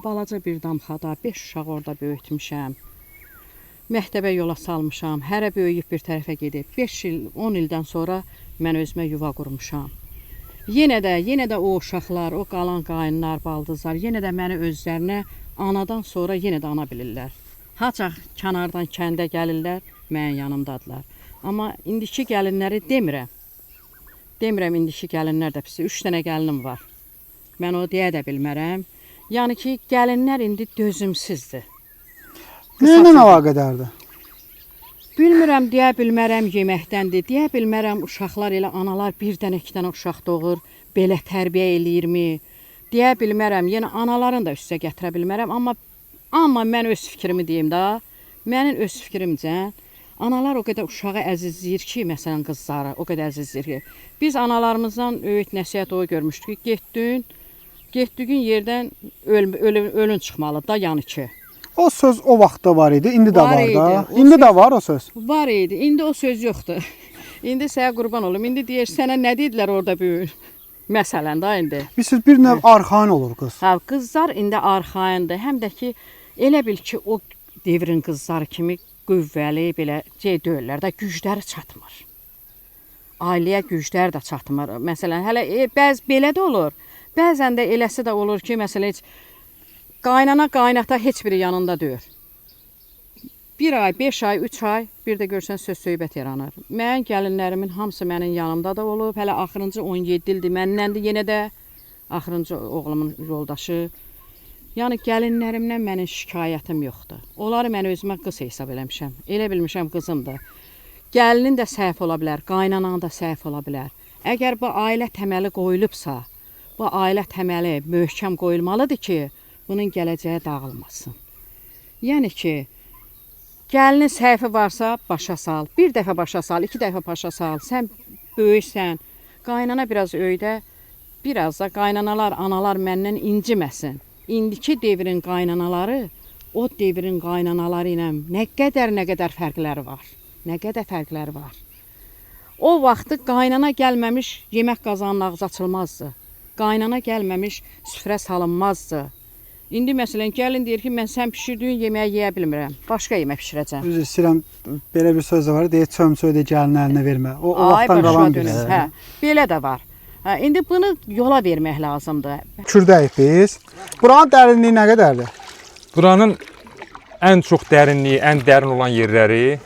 Balaca bir damxada 5 uşaq orada böyütmüşəm. Məktəbə yola salmışam. Hərə böyüyüb bir tərəfə gedib. 5 il, 10 ildən sonra mən özümə yuva qurmuşam. Yenə də o uşaqlar, o qalan qaynlar, baldızlar yenə də məni özlərinə anadan sonra yenə də ana bilirlər. Haçaq kənardan kəndə gəlirlər, mənim yanımdadılar. Amma indiki gəlinləri demirəm. Demirəm indiki gəlinlər də pis. 3 dənə gəlinim var. Mən o deyə də bilmərəm. Yəni ki, gəlinlər indi dözümsüzdür. Nəylə əlaqədardır? Bilmirəm, deyə bilmərəm yeməkdəndir, deyə bilmərəm uşaqlar elə analar bir dənə, 2 dənə uşaq doğur, belə tərbiyə eləyirmi? Deyə bilmərəm, yenə anaların da üstə gətirə bilmərəm, amma mən öz fikrimi deyim da, mənim öz fikrimcə, analar o qədər uşağı əzizləyir ki, məsələn qızları o qədər əzizləyir ki, biz analarımızdan öyüd nəsihət o görmüşdük ki, getdiyin yerdən ölün çıxmalıdır da yanı ki. O söz o vaxtda var idi, indi də Var var da. idi, o İndi söz- də var o söz. Var idi, indi o söz yoxdur. İndi sənə qurban olum, indi deyir, sənə nə dedilər orada böyür? Məsələn də indi. Siz bir növ arxain olur qız. Hə, qızlar indi arxayındır. Həm də ki, elə bil ki, o devrin qızları kimi qüvvəli belə deyirlər də, gücləri çatmır. Ailəyə gücləri də çatmır. Məsələn, hələ belə də olur. Bəzən də eləsi də olur ki, məsələn, heç qaynana, qaynata heç biri yanında deyil. 1 ay, 5 ay, 3 ay bir də görsən söz söhbət yaranır. Mənim gəlinlərimin hamısı mənim yanımda da olub. Hələ axırıncı 17 ildir mənnəndir yenə də. Axırıncı oğlumun yoldaşı. Yəni gəlinlərimdən mənim şikayətim yoxdur. Onları mən özümə qız hesab eləmişəm. Elə bilmişəm qızımdır. Gəlinin də səhv ola bilər, qaynanan da səhv ola bilər. Əgər bu ailə təməli qoyulubsa, bu ailə təməli möhkəm qoyulmalıdır ki, bunun gələcəyi dağılmasın. Yəni ki, gəlinin səhvi varsa başa sal. Bir dəfə başa sal, 2 dəfə başa sal. Sən böyüksən, qaynana biraz öydə, biraz da qaynanalar, analar məndən inciməsin. İndiki devrin qaynanaları, o devrin qaynanaları ilə nə qədər fərqləri var. Nə qədər fərqləri var. O vaxtı qaynana gəlməmiş yemək qazanın ağzı açılmazdı. Qaynana gəlməmiş süfrə salınmazdı. İndi məsələn gəlin deyir ki, mən sən bişirdiyin yeməyi yeyə bilmirəm. Başqa yemək bişirəcəm. Üzr istəyirəm, belə bir söz var, deyir çömçöydü gəlin əlinə vermə. O Ay, vaxtdan başa qalan bir. dönüm. Hə, belə də var. Hə, indi bunu yola vermək lazımdır. Kürdəyik biz. Buranın dərinliyi nə qədərdir? Buranın ən çox dərinliyi, ən dərin olan yerləri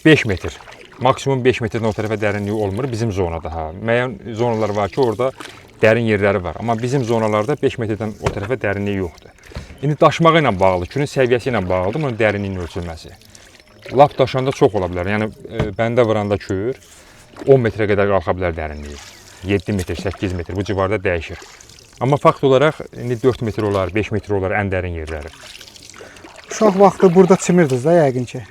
5 metr. Maksimum 5 metrdən o tərəfə dərinliyi olmur bizim zonada. Ha. Müəyyən zonalar var ki, orada dərin yerləri var. Amma bizim zonalarda 5 metrdən o tərəfə dərinliyi yoxdur. İndi daşmağı ilə bağlı, kürün səviyyəsi ilə bağlıdır bunun dərinliyinin ölçülməsi. Lap daşanda çox ola bilər. Yəni bəndə vuranda kür 10 metrə qədər qalxa bilər dərinliyi. 7 metr, 8 metr bu civarda dəyişir. Amma fakt olaraq indi 4 metr olar, 5 metr olar ən dərin yerləri. Uşaq vaxtı burada çimirdiniz da yəqin ki.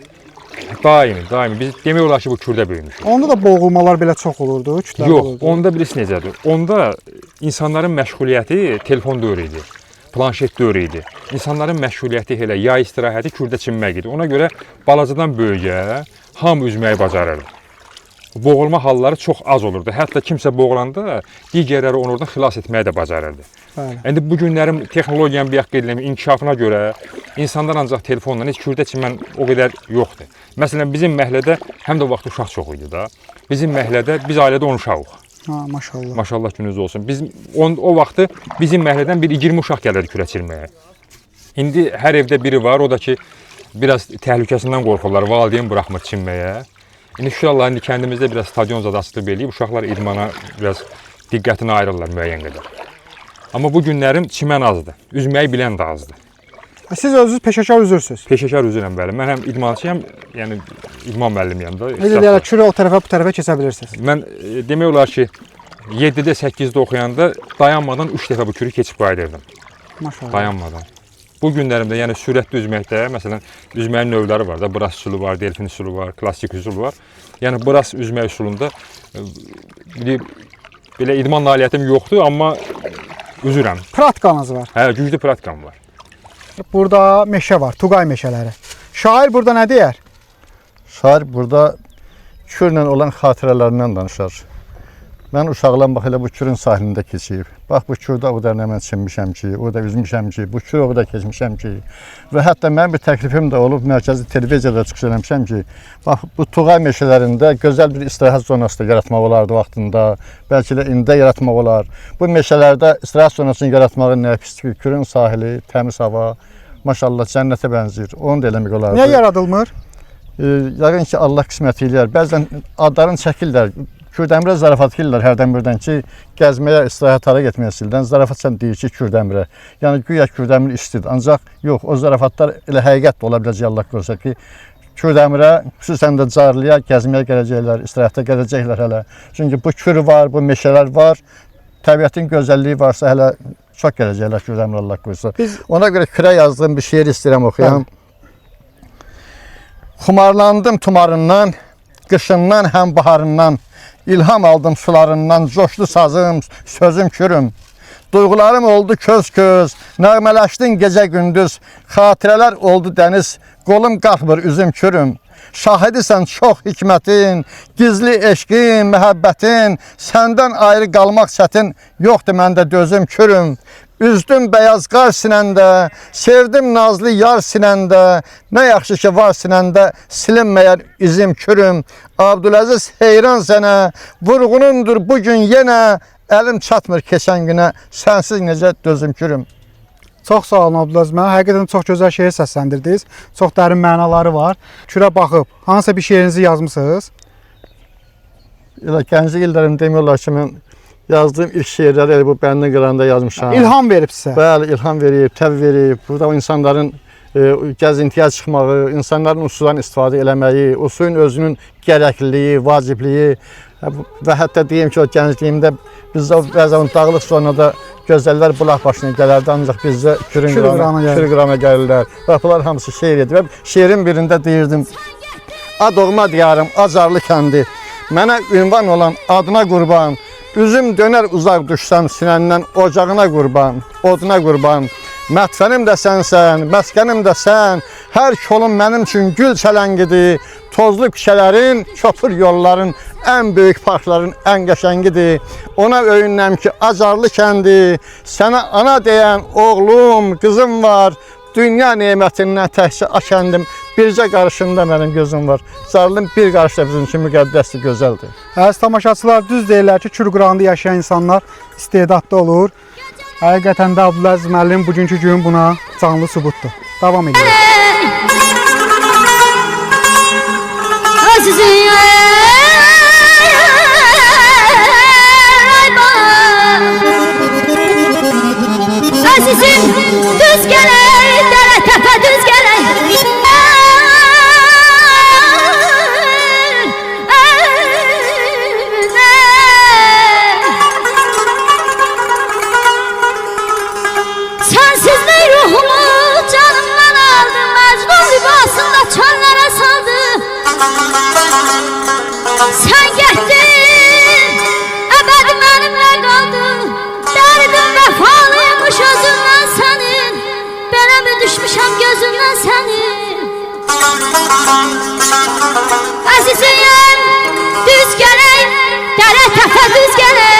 Daimi. Biz demək olar ki, bu kürdə böyümüşük. Onda da boğulmalar belə çox olurdu, kütlər Yox, olurdu. onda birisi necədir? Onda insanların məşğuliyyəti telefon dövrü idi, planşet dövrü idi. İnsanların məşğuliyyəti elə yay istirahəti kürdə çimmək idi. Ona görə balacadan böyüyə hamı üzməyi bacarırdı. Boğulma halları çox az olurdu. Hətta kimsə boğulanda digərləri onu oradan xilas etməyi də bacarırdı. Bəli. İndi bu günlərin texnologiyanın inkişafına görə insanlar ancaq telefonla heç kürdə çimən o qədər yoxdur. Məsələn, bizim məhəllədə həm də vaxt uşaq çox idi da. Bizim məhəllədə biz ailədə 10 uşağıq. Ha, maşallah. Maşallah gününüz olsun. Biz o vaxtı bizim məhəllədən bir 20 uşaq gəlirdi kürə çirməyə. İndi hər evdə biri var, o da ki biraz təhlükəsindən qorxurlar, valideyn buraxmır çimməyə. İndi şükürlər indi kəndimizdə biraz stadion zad açılıb eləyib, uşaqlar idmana biraz diqqətini ayırırlar müəyyən qədər. Amma bu günlərim çimən azdır, üzməyi bilən də azdır. Siz özünüz peşəkar üzürsüz. Peşəkar üzürəm bəli. Mən həm idmançıyam, yəni idman müəllimiyəm da. Necə deyirlər, kürə o tərəfə bu tərəfə keçə bilirsiniz. Mən demək olar ki 7-də 8-də oxuyanda dayanmadan 3 dəfə bu kürü keçib qayıdırdım. Maşallah. Dayanmadan. Bu günlərimdə yəni sürətli üzməkdə, məsələn, üzməyin növləri var da, bras üsulu var, delfin üsulu var, klassik üsul var. Yəni bras üzmək üsulunda belə idman nailiyyətim yoxdur, amma üzürəm. Pratkanız var. Hə, güclü pratikam var. Burada meşə var, Tuqay meşələri. Şair burada nə deyər? Şair burada kürlə olan xatirələrindən danışar. Mən uşaqlar bax elə bu Kürün sahilində keçib. Bax bu Kürdə o da mən çimmişəm ki, o da üzmüşəm ki, bu Kür o da keçmişəm ki. Və hətta mənim bir təklifim də olub, mərkəzi televiziyada çıxış eləmişəm ki, bax bu Tuğay meşələrində gözəl bir istirahət zonası da yaratmaq olardı vaxtında. Bəlkə də indi yaratmaq olar. Bu meşələrdə istirahət zonasını yaratmağın nə pisdir. Kürün sahili, təmiz hava, maşallah cənnətə bənzəyir. Onu da eləmək olardı. Niyə yaradılmır? Yəqin ki, Allah qismət eləyər. Bəzən adlarını çəkirlər. Kürdəmirə zarafat edirlər hərdən birdən ki, gəzməyə, istirahətara getməyə sildən. Zarafatçan deyir ki, Kürdəmirə. Yəni, güya Kürdəmir işlidir. Ancaq yox, o zarafatlar elə həqiqət də ola biləcək Allah qorusa ki, Kürdəmirə, xüsusən də Carlıya gəzməyə gələcəklər, istirahətə gələcəklər hələ. Çünki bu Kür var, bu meşələr var. Təbiətin gözəlliyi varsa hələ çox gələcəklər Kürdəmirə Allah qorusa. Ona görə Kürə yazdığım bir şeir istəyirəm oxuyam. Xumarlandım tumarından, qışından həm baharından, İlham aldım sularından, coşdu sazım, sözüm Kürüm. Duyğularım oldu köz-köz, nəğmələşdin gecə gündüz, xatirələr oldu dəniz, qolum qalxmır üzüm Kürüm. Şahidisən çox hikmətin, gizli eşqin, məhəbbətin, səndən ayrı qalmaq çətin, yoxdur məndə dözüm Kürüm. Üzdüm bəyaz qar sinəndə, sevdim nazlı yar sinəndə, nə yaxşı ki var sinəndə, silinməyər izim Kürüm. Abdüləziz heyran sənə, vurğunundur bugün yenə, əlim çatmır keçən günə, sənsiz necə dözüm Kürüm. Çox sağ olun Abdüləziz müəllim. Həqiqətən çox gözəl şeir səsləndirdiniz. Çox dərin mənaları var. Kürə baxıb hansısa bir şeirinizi yazmısınız? Elə gənclik illərim demək olar ki, mən yazdığım ilk şeirləri bu bəndin qırağında yazmışam. İlham verib sizə. Bəli, ilham verib, təv verib. Burada o insanların gəzintiyə çıxmağı, insanların o sudan istifadə eləməyi, o suyun özünün gərəkliliyi, vacibliyi və hətta deyim ki, o gəncliyimdə bizdə bəzən dağlıq zonada gözəllər bulaq başına gələrdi, ancaq bizdə Kürün qırağına gəlirlər. Və bunlar hamısı şeir edir. Şeirin birində deyirdim, A doğma diyarım, Acarlı kəndi, mənə ünvan olan adına qurban, üzüm dönər uzaq düşsəm sinəndən ocağına qurban, oduna qurban. Mətfənim də sənsən, məskənim də sən, hər kolun mənim üçün gül çələngidir, tozlu küçələrin, köpür yolların, ən böyük parkların ən qəşəngidir. Ona öyünləm ki, Acarlı kəndi, sənə ana deyən oğlum, qızım var, dünya nemətindən təhsil akəndim, bircə qarışında mənim gözüm var. Carlının bir qarış da bizim üçün müqəddəsdir, gözəldir. Əziz tamaşaçılar, düz deyirlər ki, Kür qırağında yaşayan insanlar istedadlı olur. Həqiqətən də Abdüləziz müəllim bugünkü gün buna canlı sübutdur. Davam edelim. Azizim düz gələr, dərə təpə düz gələr. Sensizlik ruhumu canımdan aldı, məcnun libasında çöllərə saldı. Sen getdin, əbədi mənimlə qaldın, dərdim vəfalıymış özündən sənin, belə mi düşmüşəm gözündən sənin? Əzizim, düz gələk, dərə təpə düz gələk.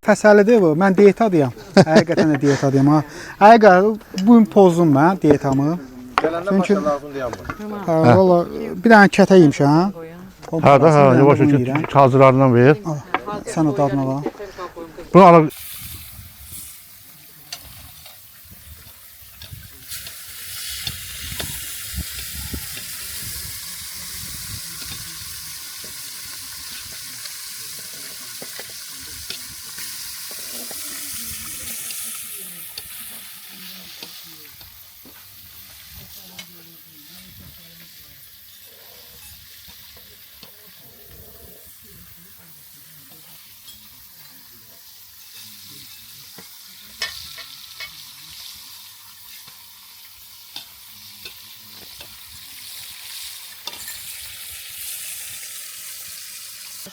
Fəsəlidir bu. Mən diyetadıyam. Həqiqətən də diyetadıyam ha. Həqiqətən bu gün pozdum mən diyetamı. Gələndə maşa lazım deyəm bu. Valla bir dənə kətə yemişəm. Hə də, hə, yavaş hazırlarından ver. Sən o dadına bax. Bunu alıb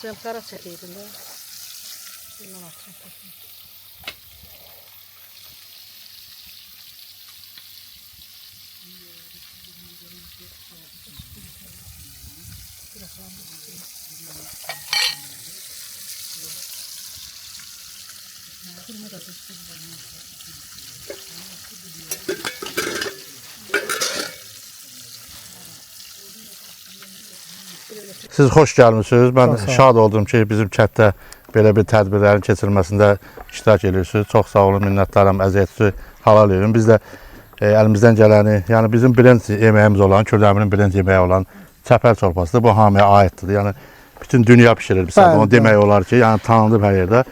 Sen kara çekiydin de. Bundan atacağım. Siz xoş gəlmisiniz. Mən şad oldum ki, bizim kənddə belə bir tədbirlərin keçirilməsində iştirak edirsiniz. Çox sağ olun, minnətdaram, əziyyətinizi halal edin. Biz də əlimizdən gələni, yəni bizim birinci yeməyimiz olan, Kürdəmirin birinci yeməyi olan çəpər çorbasıdır. Bu hamıya aiddir. Yəni bütün dünya bişirir bizə. Bunu demək olar ki, yəni tanınıb hər yerdə.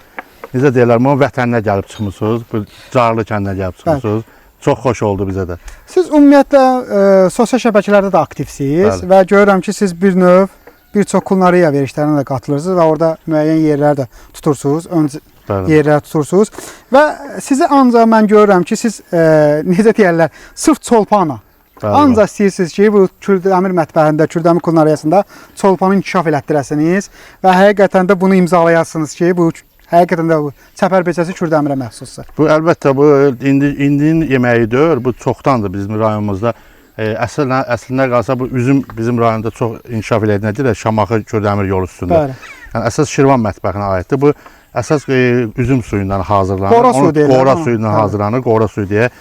Necə deyirlər, bu vətəninə gəlib çıxmısınız, bu Carlı kəndinə gəlib çıxmısınız. Çox xoş oldu bizə də. Siz ümumiyyətlə sosial şəbəkələrdə də aktivsiniz və görürəm ki, siz bir çox kulinariya verişlərinə də qatılırsınız və orada müəyyən yerlər də tutursunuz, yerlər tutursunuz və sizi ancaq mən görürəm ki, siz necə deyirlər, sırf çolpana. Ancaq istəyirsiniz ki, bu Kürdəmir mətbəxində, Kürdəmir kulinariyasında çolpanı inkişaf elətdirəsiniz və həqiqətən də bunu imzalayasınız ki, bu həqiqətən də bu çəpər beçəsi Kürdəmirə məxsusdur. Bu əlbəttə bu indinin yeməyi deyil, bu çoxdandır bizim rayonumuzda. Əslində qalsa bu üzüm bizim rayonda çox inkişaf elədiyinə Şamaxı Kürdəmir yolu üstündə. Yəni əsas Şirvan mətbəxinə aiddir. Bu əsas üzüm suyundan hazırlanır. Qora suyundan hazırlanır, qora suyu deyə.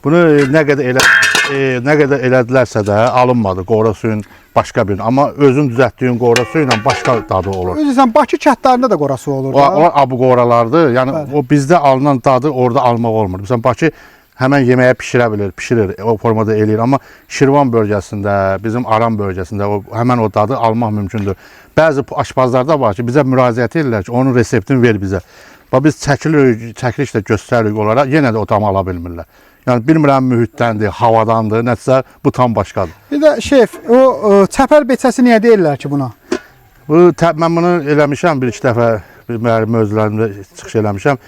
Bunu nə qədər elədilərsə də alınmadı qora suyun başqa bir. Amma özün düzəltdiyin qora suyu ilə başqa dadı olur. Özürsən Bakı kəndlərində də qora su olur. O abu qoralardır. Yəni o bizdə alınan dadı orada almaq olmur. Məsələn Bakı həmən yeməyə pişirir, o formada eləyir. Amma Şirvan bölgəsində, bizim Aran bölgəsində həmən o dadı almaq mümkündür. Bəzi aşpazlarda var ki, bizə müraciət edirlər ki, onun reseptini ver bizə. Biz çəkilişlə göstəririk onlara, yenə də o tam ala bilmirlər. Yəni bilmirəm mühitdəndir, havadandır, nəticə bu tam başqadır. Bir də şef, o çəpər beçəsi niyə deyirlər ki buna? Mən bunu eləmişəm bir-iki dəfə müəllim özlərimdə çıxış eləmişəm.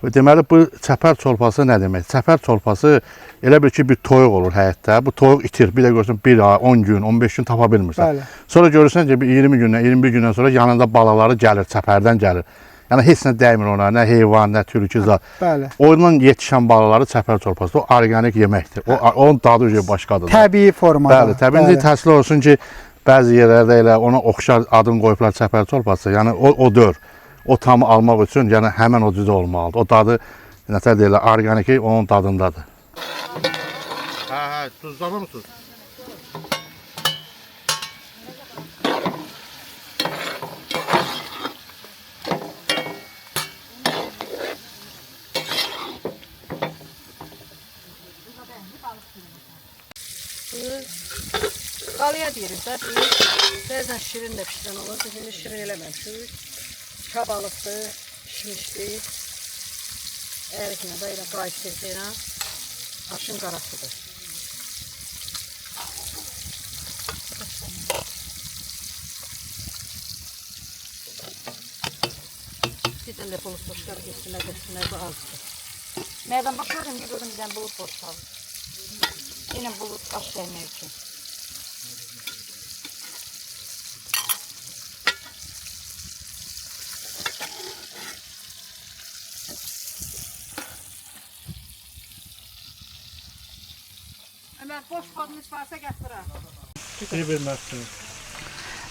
Deməli, bu çəpər çolpası nə demək? Çəpər çolpası elə bir ki, bir toyuq olur həyətdə. Bu toyuq itir. Bir də görürsən, 1 ay, 10 gün, 15 gün tapa bilmirsən. Sonra görürsən ki, 20 gündən, 21 gündən sonra yanında balaları gəlir, çəpərdən gəlir. Yəni, heç nə dəymir ona, nə heyvan, nə türkü zat. Ondan yetişən balaları çəpər çolpası. O organik yeməkdir. Onun dadı başqadır. Təbii formada. Bəli, təbii təəssüf olsun ki, bəzi yerlərdə elə ona oxşar adını qoyublar çəpər çolpası. Yəni, o dör. O tamı almaq üçün, yəni həmən o cüzə olmalıdır. O dadı, nətər deyirlər, organiki onun dadındadır. Tuzlanır mısınız? Qalaya deyirik də, bəzən şirin də pişirən olur, şimdi şirin eləməmişik. Kabalıqdır, pişmişdir. Əriklə, belə qayışdırdıqla aşın qarasıdır. Bir dənə də bulud boşqarı geçsinlər, bu azdır. Nədən baxıyorum ki, buradan bir dənə bulud boşqarı. Yine bulud aş vermək üçün. Boş qadınız varsa gətirəm.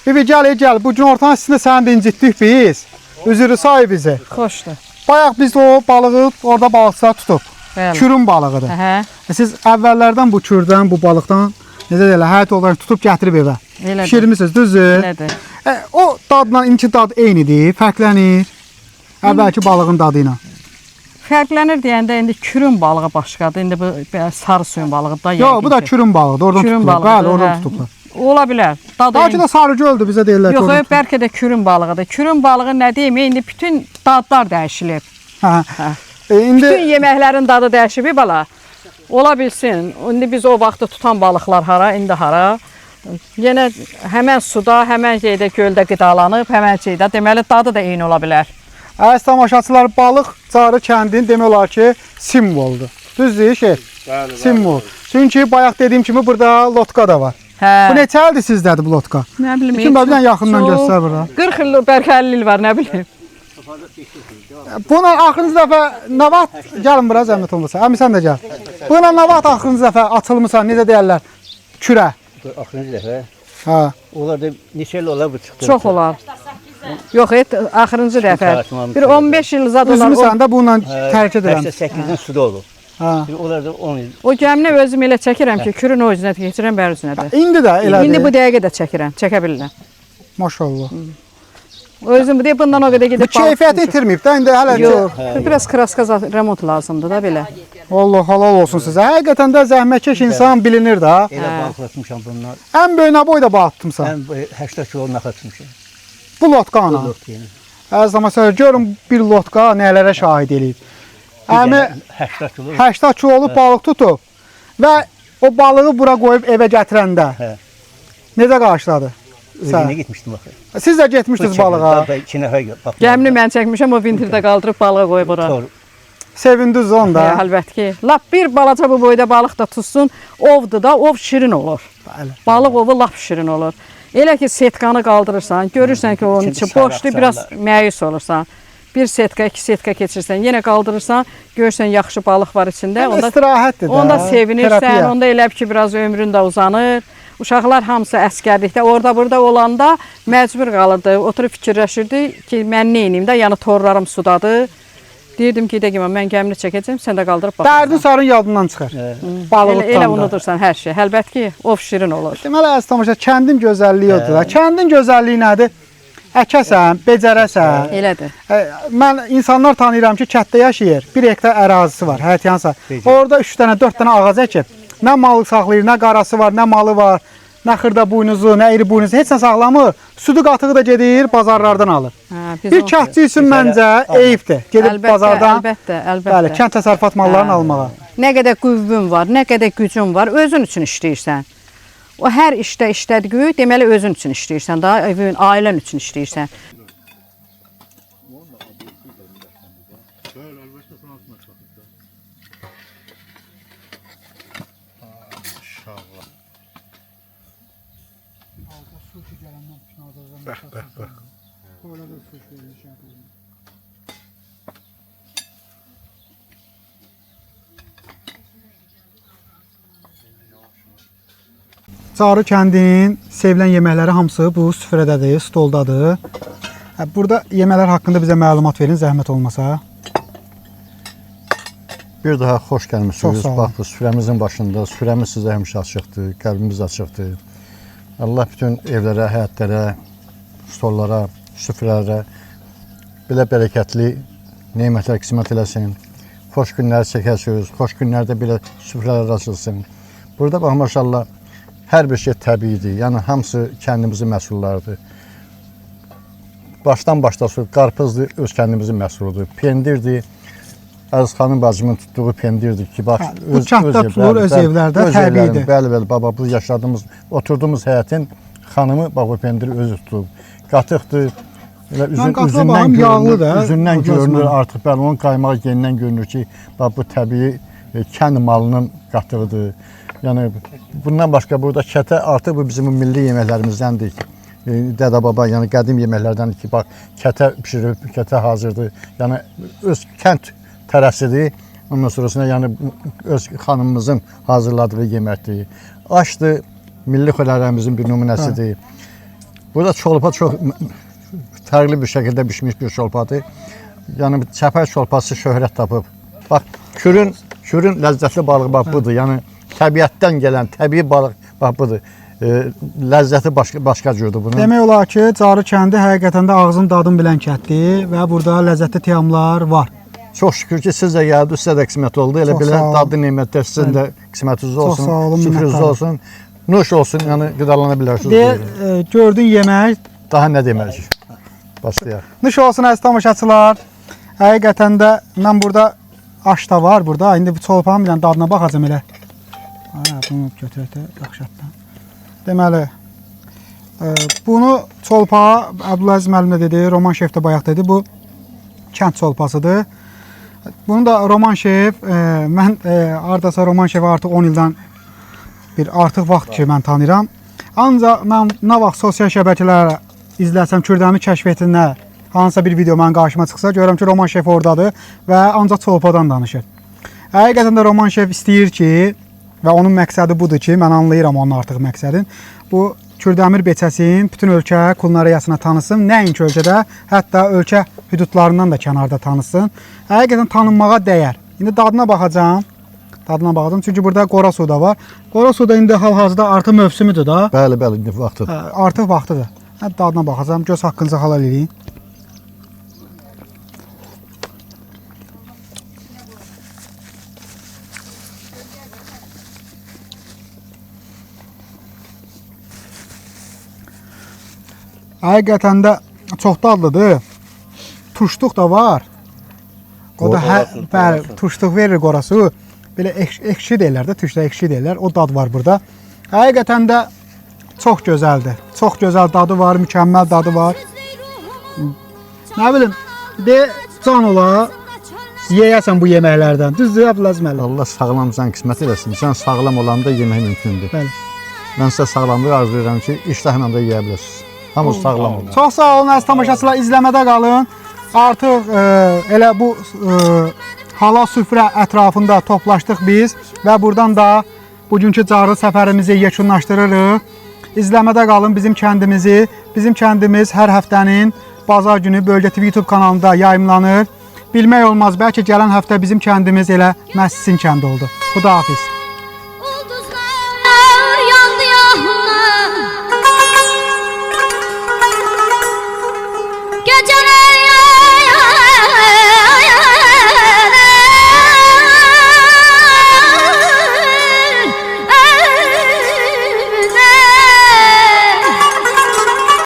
Bibi gəl, bu gün ortanın üstündə səni də incitdik biz. Üzürü say bizi. Xoşdur. Bayaq biz o balığı orada balıqçılar tutub. Kürün balığıdır. Siz əvvəllərdən bu kürdən, bu balıqdan necə deyirlər, həyat olaraq tutub gətirib evə. Pişirmisiniz, düzdür? Elədir. O dadla inki dad eynidir, fərqlənir. Əvvəlki balığın dadı ilə. Fərqlənir deyəndə indi kürün balığı başqadır. İndi bu sarı suyun balığıdır da. Yox, bu da kürün balığıdır. Oradan tutulur. Bəli, oradan tutublar. Ola bilər. Belki də sarıgöldür bizə deyirlər. Yox, bəlkə də kürün balığıdır. Kürün balığı nə deyim? İndi bütün dadlar dəyişilib. Bütün yeməklərin dadı dəyişib bala. Ola bilsin. İndi biz o vaxtı tutan balıqlar hara, indi hara. Yenə həmən suda, həmən şeydə göldə qidalanıb, həmən şeydə deməli dadı da eyni ola bilər. Əziz tamaşaçılar, balıq Carlı kəndinin demək olar ki, simvoldur. Düzdür, şef? Bəli, simvol. Çünki bayaq dediyim kimi burada lotka da var. Bu neçə ildir sizdədir bu lotka? Nə bilim. Bütün bir dənə yaxından göstər burada. 40 il, bəlkə 50 il var, nə bilim. Buna axırıncı dəfə nə vaxt gəlin bura zəhmət olmasa. Əmi sən də gəl. Buna nə vaxt axırıncı dəfə açılmısan, necə deyirlər? Kürə. Axırıncı dəfə. Hə. Onlar da neçə il olar bu çıxdı. Çox olar. Yox, axırıncı dəfə. Tartmam Bir 15 il zad olar. Üzümü sən də bununla tərk edirəm. 88-dən suda olub. Ha. Onlar da 10 il. O gəmini özüm elə çəkirəm ki, kürün o üzünə keçirəm, bəri üzünə də. İndi də elədir. İndi bu dəqiqə də çəkirəm, çəkə bilirəm. Maşallah. Özüm bu deyə bundan o qədər Bu gedib keyfiyyəti itirməyib də indi hələ. Yox, biraz kraska remont lazımdır da belə. Allah halal olsun sizə. Həqiqətən də zəhmətkeş insan bilinir də. Elə balıqlatmışam bunlar. Ən böyük nə boyda balıq tutmusan? Mən 80 kilo naxa tutmuşam. Bu lotka ana. Əziz məsələ görün bir lotka nələrə şahid eləyib. Əmi 80 kilo. 80 kiloluk balıq tutub və o balığı bura qoyub evə gətirəndə Hə. necə qarşıladı? Özünə gitmişdim axı. Siz də getmişdiniz balığa. 2 nəfər bax. Gəmini mən çəkmişəm, o vinterdə qaldırıb balığa qoyub ora. Doğru. Sevindiniz onda. Əlbəttə ki. Lap bir balaca bu boyda balıq da tutsun, ovdur da, ov şirin olur. Balıq ovu lap şirin olur. Elə ki setkanı qaldırırsan, görürsən ki onun içi boşdur, biraz məyus olursan. Bir setka, 2 setka keçirsən, yenə qaldırırsan, görürsən yaxşı balıq var içində. Onda istirahətdir də. Onda sevinirsən, terapiya. onda elə ki biraz ömrün də uzanır. Uşaqlar hamısı əskərlikdə, orada burada olanda məcbur qalırdı. Oturub fikirləşirdi ki, mən nə edeyim də, yəni torlarım sudadır. Deyirdim ki, mən gəmini çəkəcəm, sən də qaldırıb baxırsan. Dərdin sarın yadından çıxar. Balığı Elə unudursan hər şey. Əlbəttə ki, ov şirin olur. Deməli, əziz tamaşa, kəndin gözəlliyi odur da. Kəndin gözəlliyi nədir? Əkəsən, becərəsən. Elədir. Mən insanlar tanıyıram ki, kənddə yaşayır. 1 hektar ərazisi var, həyətyansa. Orada 3 dənə, 4 dənə ağac əkib. Nə malı saxlayır, nə qarası var, nə malı var, nə xırda buynuzu, nə iri buynuzu. Heç nə saxlamır. Südü qatığı da gedir, bazarlardan alır. Bir kəndçi üçün məncə eyibdir. Gedib bazardan Əlbəttə. bəli, kənd təsərrüfat mallarını almağa. Nə qədər qüvvün var, nə qədər gücün var, özün üçün işləyirsən. O hər işdə işlədiyi, deməli özün üçün işləyirsən, daha evin, ailən üçün işləyirsən. Çağrı kəndinin sevilən yeməkləri hamısı bu süfrədədir, stoldadır. Burada yeməklər haqqında bizə məlumat verin, zəhmət olmasa. Bir daha xoş gəlmisiniz. Çox sağ olun. Bax, bu süfrəmizin başında. Süfrəmiz sizə həmişə açıqdır, qəlbimiz açıqdır. Allah bütün evlərə, həyətlərə, stollara, süfrələrə belə bərəkətli nemətlər qismət eləsin. Xoş günlər çəkəsiniz, xoş günlərdə belə süfrələr açılsın. Burada bax, maşallah, hər bir şey təbiidir. Yəni, hamısı kəndimizin məhsullarıdır. Başdan başlasın, qarpızdır, öz kəndimizin məhsuludur. Pendirdir, Əziz xanım bacımın tutduğu pendirdir ki, bax, bu kənddə tutulur, öz evlərdə təbiidir. Bəli, baba, bu yaşadığımız, oturduğumuz həyətin xanımı, bax, bu pendiri özü tutub. Qatıqdır, üzündən görünür, artıq bəli, onun qaymağı yenidən görünür ki, bax, bu təbii kənd malının qatığıdır. Yəni, bundan başqa burada kətə artıq bu bizim milli yeməklərimizdəndir. Dədə baba, yəni qədim yeməklərdəndir ki, bax, kətə pişirib, kətə hazırdır. Yəni, öz kənd tərəsidir. Ondan sonrasında, yəni, öz xanımımızın hazırladığı yeməkdir. Aşdır, milli xörəklərimizin bir nümunəsidir. Burada çolpa çox fərqli bir şəkildə bişmiş bir çolpadır. Yəni, çəpər çolpası şöhrət tapıb. Bax, kürün ləzzətli balığı bax budur. Yəni, təbiətdən gələn təbii balıq bax budur. Ləzzəti başqa cürdür bunun. Demək olar ki, Çağrı kəndi həqiqətən də ağzın dadını bilən kənddir və burada ləzzətli təamlar var. Çox şükür ki, siz də gəldiniz, sizə də qismət oldu. Elə belə dadlı nemətlər sizin də qismətiniz olsun, süfrünüz olsun, nuş olsun, yəni qidalana bilərsiniz. Gördün yemək. Daha nə deməliyik? Başlayaq. Nuş olsun əziz tamaşaçılar. Həqiqətən də mən burada aş da var burada. İndi bu çolpanın bilən dadına baxacam elə. Bunu götürək də yaxşatdan. Deməli, bunu çolpağa Əbdüləziz müəllim də dedi, Roman şef də bayaq dedi, bu kənd çolpasıdır. Bunu da Roman şef, mən hardasa Roman şefi artıq 10 ildən bir artıq vaxt ki mən tanıyıram. Ancaq mən nə vaxt sosial şəbəkələrə izləsəm, Kürdəmi kəşf etdiyinə hansısa bir video mənim qarşıma çıxsa, görürəm ki, Roman şef oradadır və ancaq çolpadan danışır. Həqiqətən də Roman şef istəyir ki, və onun məqsədi budur ki, mən anlayıram onun artıq məqsədin. Bu Kürdəmir beçəsin, bütün ölkə kulinariyasına tanısın. Nəinki ölkədə, hətta ölkə hüdudlarından da kənarda tanısın. Həqiqətən tanınmağa dəyər. İndi dadına baxacağam. Çünki burada qora su da var. Qora su da indi hal-hazırda artıq mövsümüdür da. Bəli, bəli, indi vaxtıdır. Artıq vaxtıdır. Hə, dadına baxacağam. Göz haqqınızı halal eləyin. Həqiqətən də çox dadlıdır. Turşluq da var. O da bəli, turşluq verir qora su. Belə ekşi deyirlər də, türkdə ekşi deyirlər. O dad var burada. Həqiqətən də çox gözəldir. Çox gözəl dadı var, mükəmməl dadı var. Nə bilim, de can ola, yeyəsən bu yeməklərdən. Düzdür, Abdülaziz müəllim? Allah sağlam can qismət eləsin. Can sağlam olanda yemək mümkündür. Bəli. Mən sizə sağlamlıq arzulayıram ki, iştahla da yeyə bilirsiniz. Hamı sağlam olun. Çox sağ olun, əziz tamaşaçılar, izləmədə qalın. Artıq elə bu halal süfrə ətrafında toplaşdıq biz və buradan da bugünkü carlı səfərimizi yekunlaşdırırıq. İzləmədə qalın bizim kəndimizi. Bizim kəndimiz hər həftənin bazar günü Bölgə TV YouTube kanalında yayımlanır. Bilmək olmaz, bəlkə gələn həftə bizim kəndimiz elə məhz sizin kənd oldu. Xudahafiz.